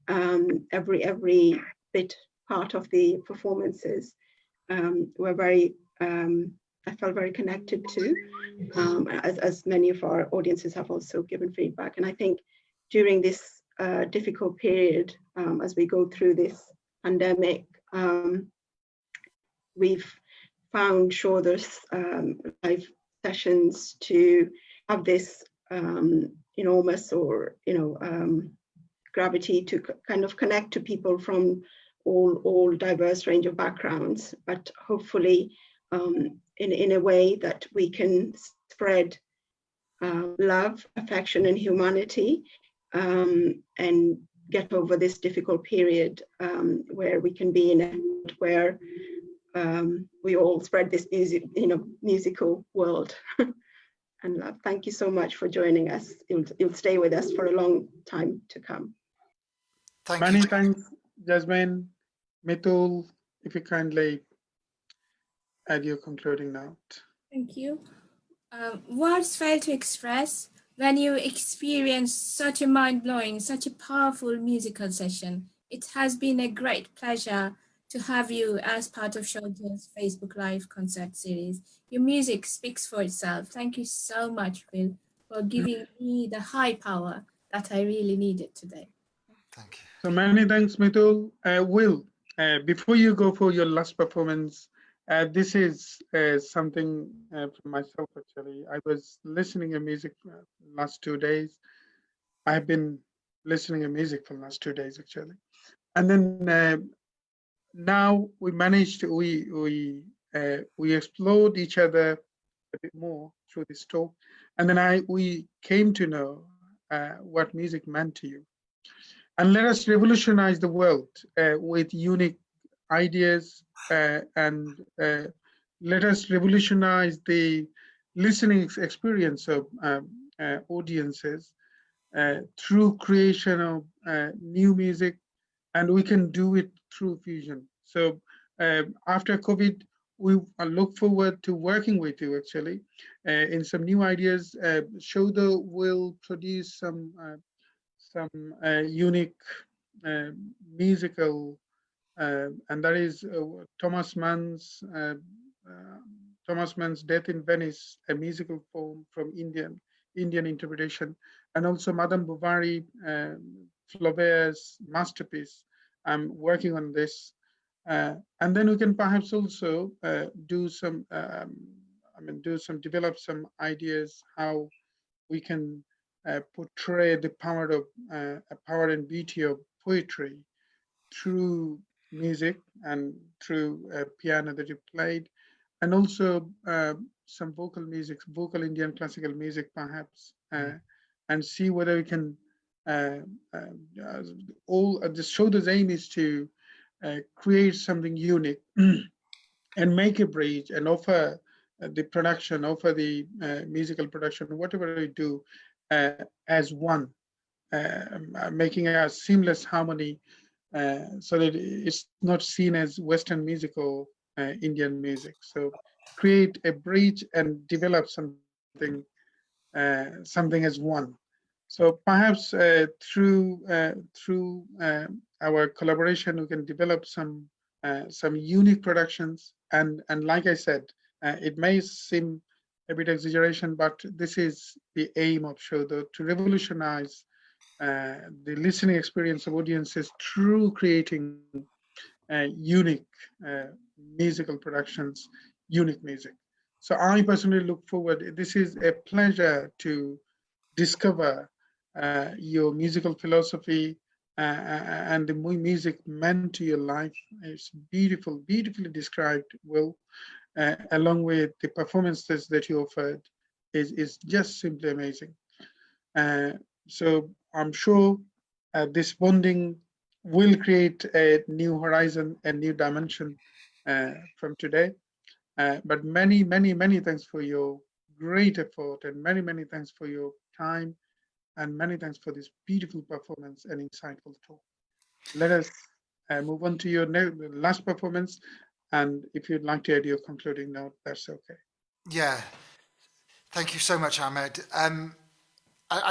every bit part of the performances were very I felt very connected to, as many of our audiences have also given feedback. And I think during this difficult period, as we go through this pandemic, we've found Saudha's live sessions to have this enormous or gravity to kind of connect to people from all diverse range of backgrounds, but hopefully in a way that we can spread love, affection, and humanity, and get over this difficult period, where we can be in a world where we all spread this musical world and love. Thank you so much for joining us. You'll stay with us for a long time to come. Many thanks, Jasmine. Mitul, if you kindly add your concluding note. Thank you. Words fail to express when you experience such a mind-blowing, such a powerful musical session. It has been a great pleasure to have you as part of Saudha's Facebook Live concert series. Your music speaks for itself. Thank you so much, Will, for giving me the high power that I really needed today. Thank you. So many thanks, Mitul. Will, before you go for your last performance, this is something from myself, actually. I was listening to music last 2 days. I've been listening to music for the last 2 days, actually. And then now we managed to, we explored each other a bit more through this talk. And then we came to know what music meant to you. And let us revolutionize the world with unique ideas, and let us revolutionize the listening experience of audiences through creation of new music, and we can do it through fusion. So after COVID, we look forward to working with you, actually, in some new ideas. Saudha will produce some unique musical, and that is Thomas Mann's Death in Venice, a musical form from Indian interpretation, and also Madame Bovary, Flaubert's masterpiece. I'm working on this, and then we can perhaps also develop some ideas how we can portray the power and beauty of poetry through music and through piano that you played, and also some vocal Indian classical music, perhaps, and see whether we can. The Saudha's aim is to create something unique and make a bridge and offer the musical production, whatever we do, as one, making a seamless harmony, so that it's not seen as Western music or Indian music. So create a bridge and develop something as one. So perhaps through our collaboration, we can develop some unique productions. And like I said, it may seem a bit exaggeration, but this is the aim of Saudha, to revolutionize the listening experience of audiences through creating unique musical productions, unique music. So I personally look forward. This is a pleasure to discover your musical philosophy and the music meant to your life. It's beautifully described, Will, along with the performances that you offered is just simply amazing. So I'm sure this bonding will create a new horizon, a new dimension from today. But many thanks for your great effort, and many thanks for your time, and many thanks for this beautiful performance and insightful talk. Let us move on to your last performance, and if you'd like to add your concluding note, that's okay. Yeah, thank you so much, Ahmed. And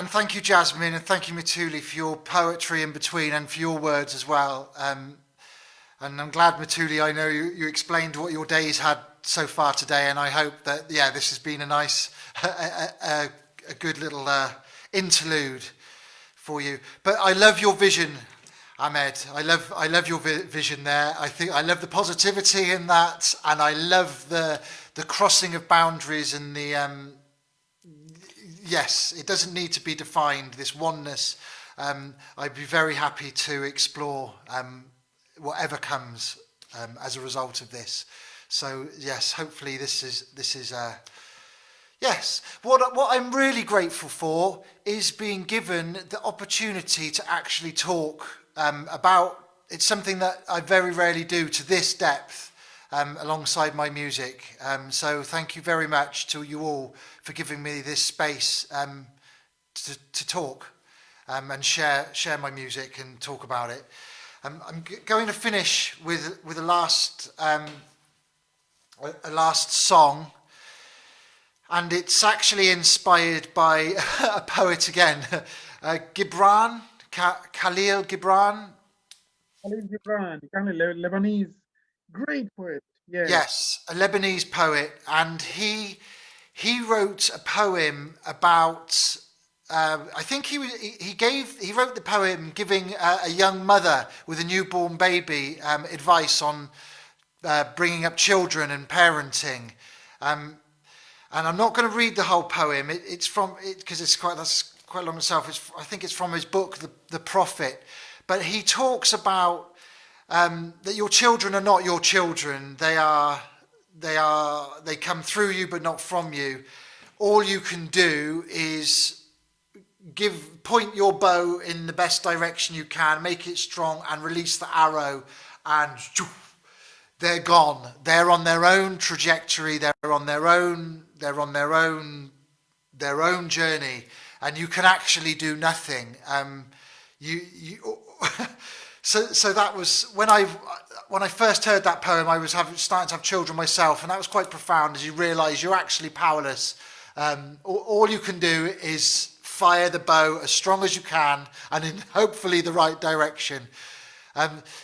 thank you, Jasmine, and thank you, Mituli, for your poetry in between and for your words as well. And I'm glad, Matuli, I know you explained what your days had so far today, and I hope that, yeah, this has been a nice, a good little interlude for you. But I love your vision, Ahmed. I love your vision there. I love the positivity in that, and I love the crossing of boundaries and the yes, it doesn't need to be defined, this oneness. I'd be very happy to explore whatever comes as a result of this. So yes, hopefully this is yes. What I'm really grateful for is being given the opportunity to actually talk about. It's something that I very rarely do to this depth alongside my music. So thank you very much to you all for giving me this space to talk and share my music and talk about it. I'm going to finish with a last song, and it's actually inspired by a poet again, Gibran, Khalil Gibran. Khalil Gibran, Lebanese, great poet. Yes. Yes, a Lebanese poet, and he wrote a poem about. I think he wrote the poem giving a young mother with a newborn baby advice on bringing up children and parenting. And I'm not going to read the whole poem. It's from because that's quite long itself. I think it's from his book, The Prophet. But he talks about that your children are not your children. They come through you, but not from you. All you can do is point your bow in the best direction you can, make it strong, and release the arrow, and they're gone. They're on their own trajectory. They're on their own journey, and you can actually do nothing. So that was when I first heard that poem. I was starting to have children myself, and that was quite profound. As you realise you're actually powerless. All you can do is fire the bow as strong as you can, and in hopefully the right direction.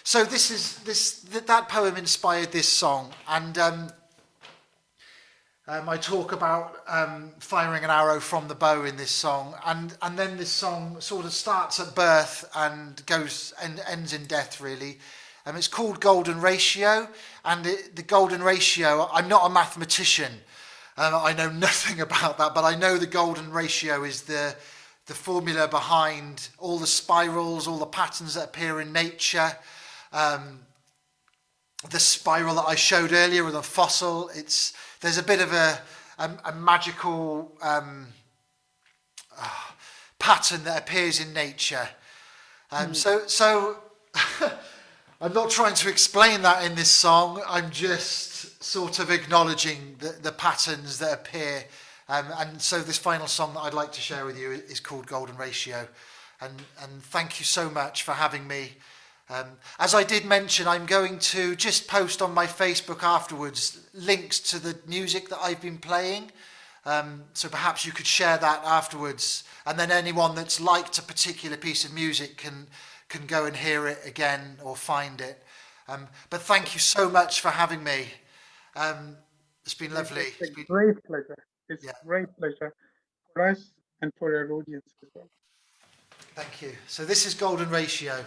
So that poem inspired this song, and I talk about firing an arrow from the bow in this song, and then this song sort of starts at birth and goes and ends in death, really. It's called Golden Ratio, and the Golden Ratio. I'm not a mathematician. I know nothing about that, but I know the Golden Ratio is the formula behind all the spirals, all the patterns that appear in nature. The spiral that I showed earlier with a fossil, there's a bit of a magical pattern that appears in nature. So I'm not trying to explain that in this song. I'm just sort of acknowledging the patterns that appear. And so this final song that I'd like to share with you is called Golden Ratio. And thank you so much for having me. As I did mention, I'm going to just post on my Facebook afterwards links to the music that I've been playing. So perhaps you could share that afterwards. And then anyone that's liked a particular piece of music can go and hear it again or find it. But thank you so much for having me. It's been lovely. It's a great pleasure. It's a great pleasure for us and for our audience as well. Thank you. So this is Golden Ratio.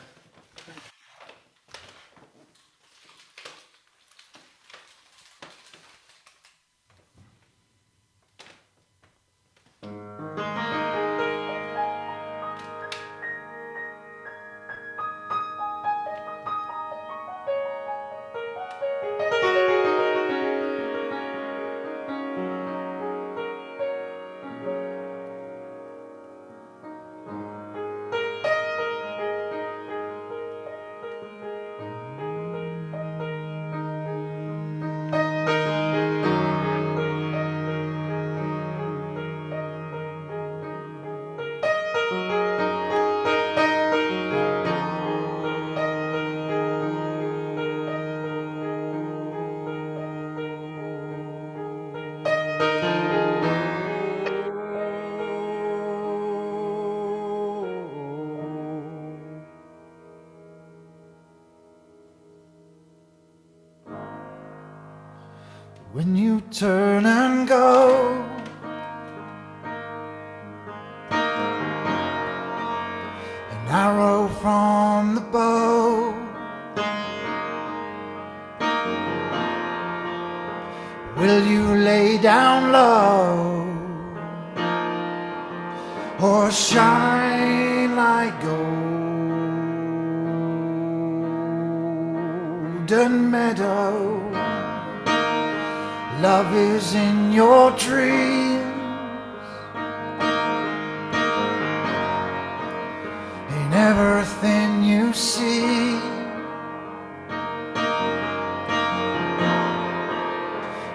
Stars shine like golden meadow. Love is in your dreams, in everything you see.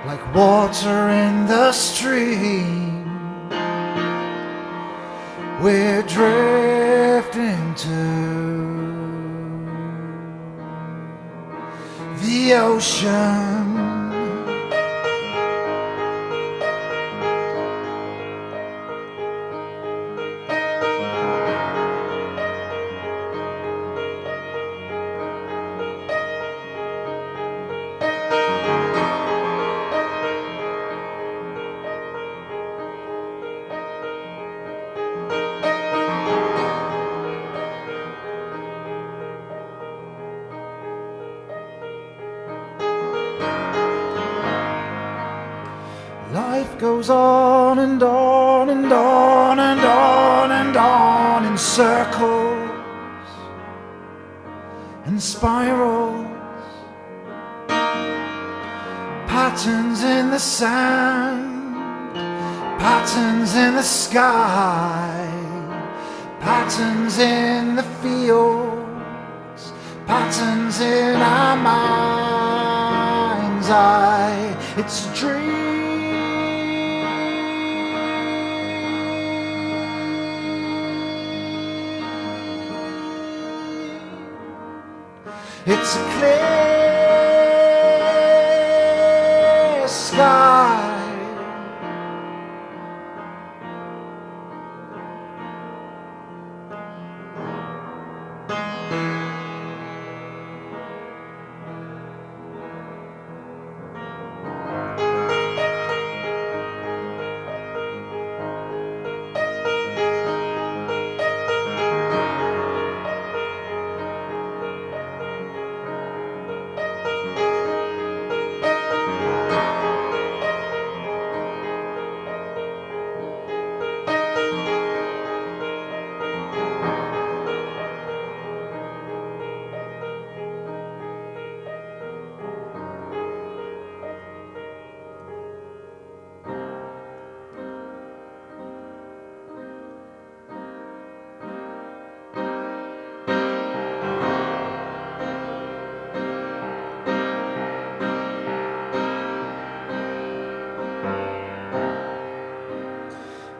Like water in the stream, we're drifting to the ocean. Life goes on and on and on and on and on in circles and spirals, patterns in the sand, patterns in the sky, patterns in the fields, patterns in our mind's eye. It's a dream. It's a clear sky.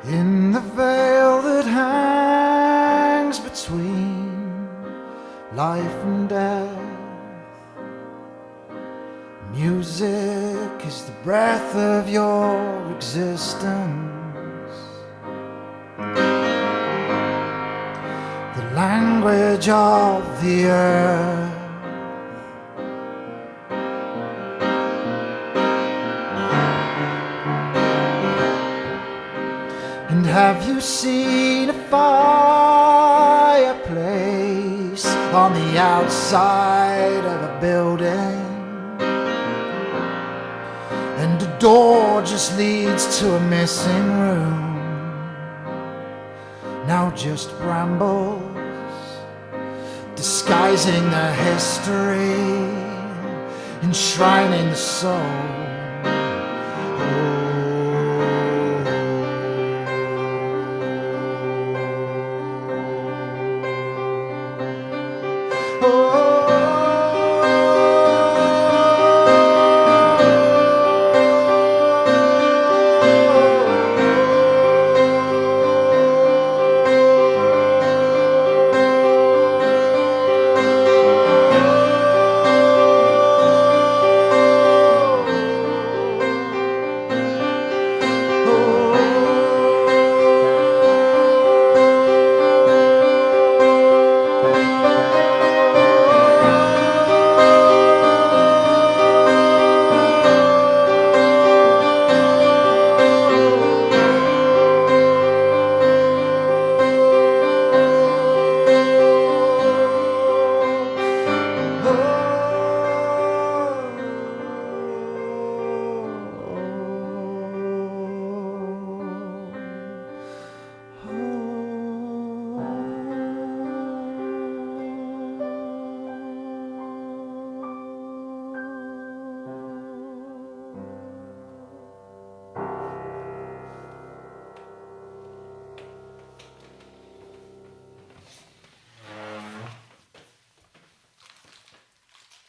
In the veil that hangs between life and death, music is the breath of your existence, the language of the earth. And have you seen a fireplace on the outside of a building? And a door just leads to a missing room. Now just brambles disguising the history, enshrining the soul.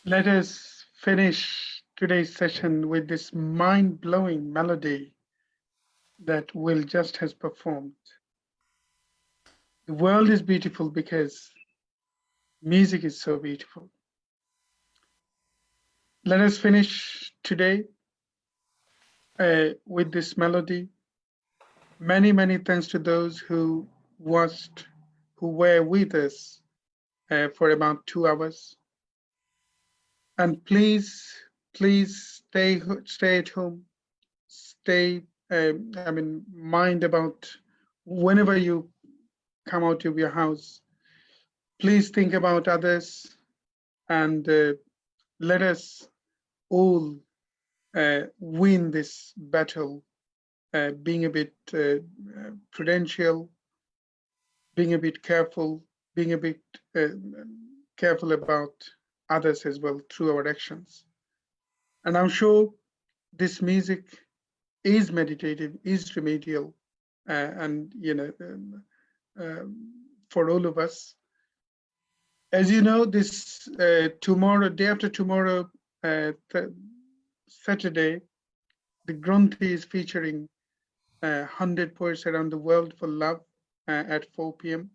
Let us finish today's session with this mind-blowing melody that Will just has performed. The world is beautiful because music is so beautiful. Let us finish today with this melody. Many, many thanks to those who were with us for about 2 hours. And please stay at home. Stay, mind about whenever you come out of your house. Please think about others, and let us all win this battle, being a bit prudential, being a bit careful, being a bit careful about others as well through our actions. And I'm sure this music is meditative, is remedial, and for all of us. As you know, this tomorrow, day after tomorrow, Saturday, the Granthi is featuring 100 poets around the world for love at 4 p.m.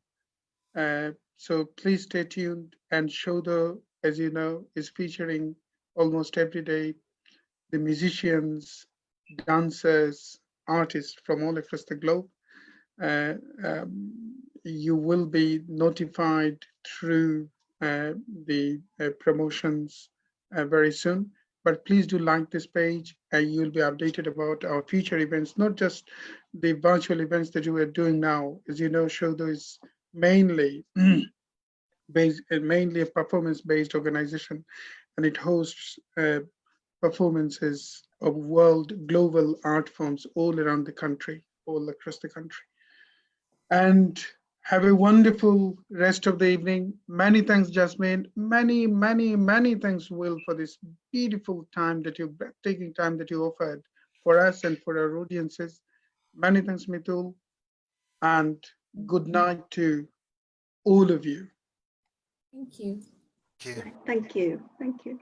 So please stay tuned. And Saudha, as you know, is featuring almost every day the musicians, dancers, artists from all across the globe. You will be notified through the promotions very soon. But please do like this page, and you'll be updated about our future events, not just the virtual events that we are doing now. As you know, Saudha is mainly mainly a performance-based organization, and it hosts performances of global art forms all around the country, all across the country. And have a wonderful rest of the evening. Many thanks, Jasmine. Many, many, many thanks, Will, for this beautiful time that breathtaking time that you offered for us and for our audiences. Many thanks, Mitul. And good night to all of you. Thank you. Thank you. Thank you. Thank you.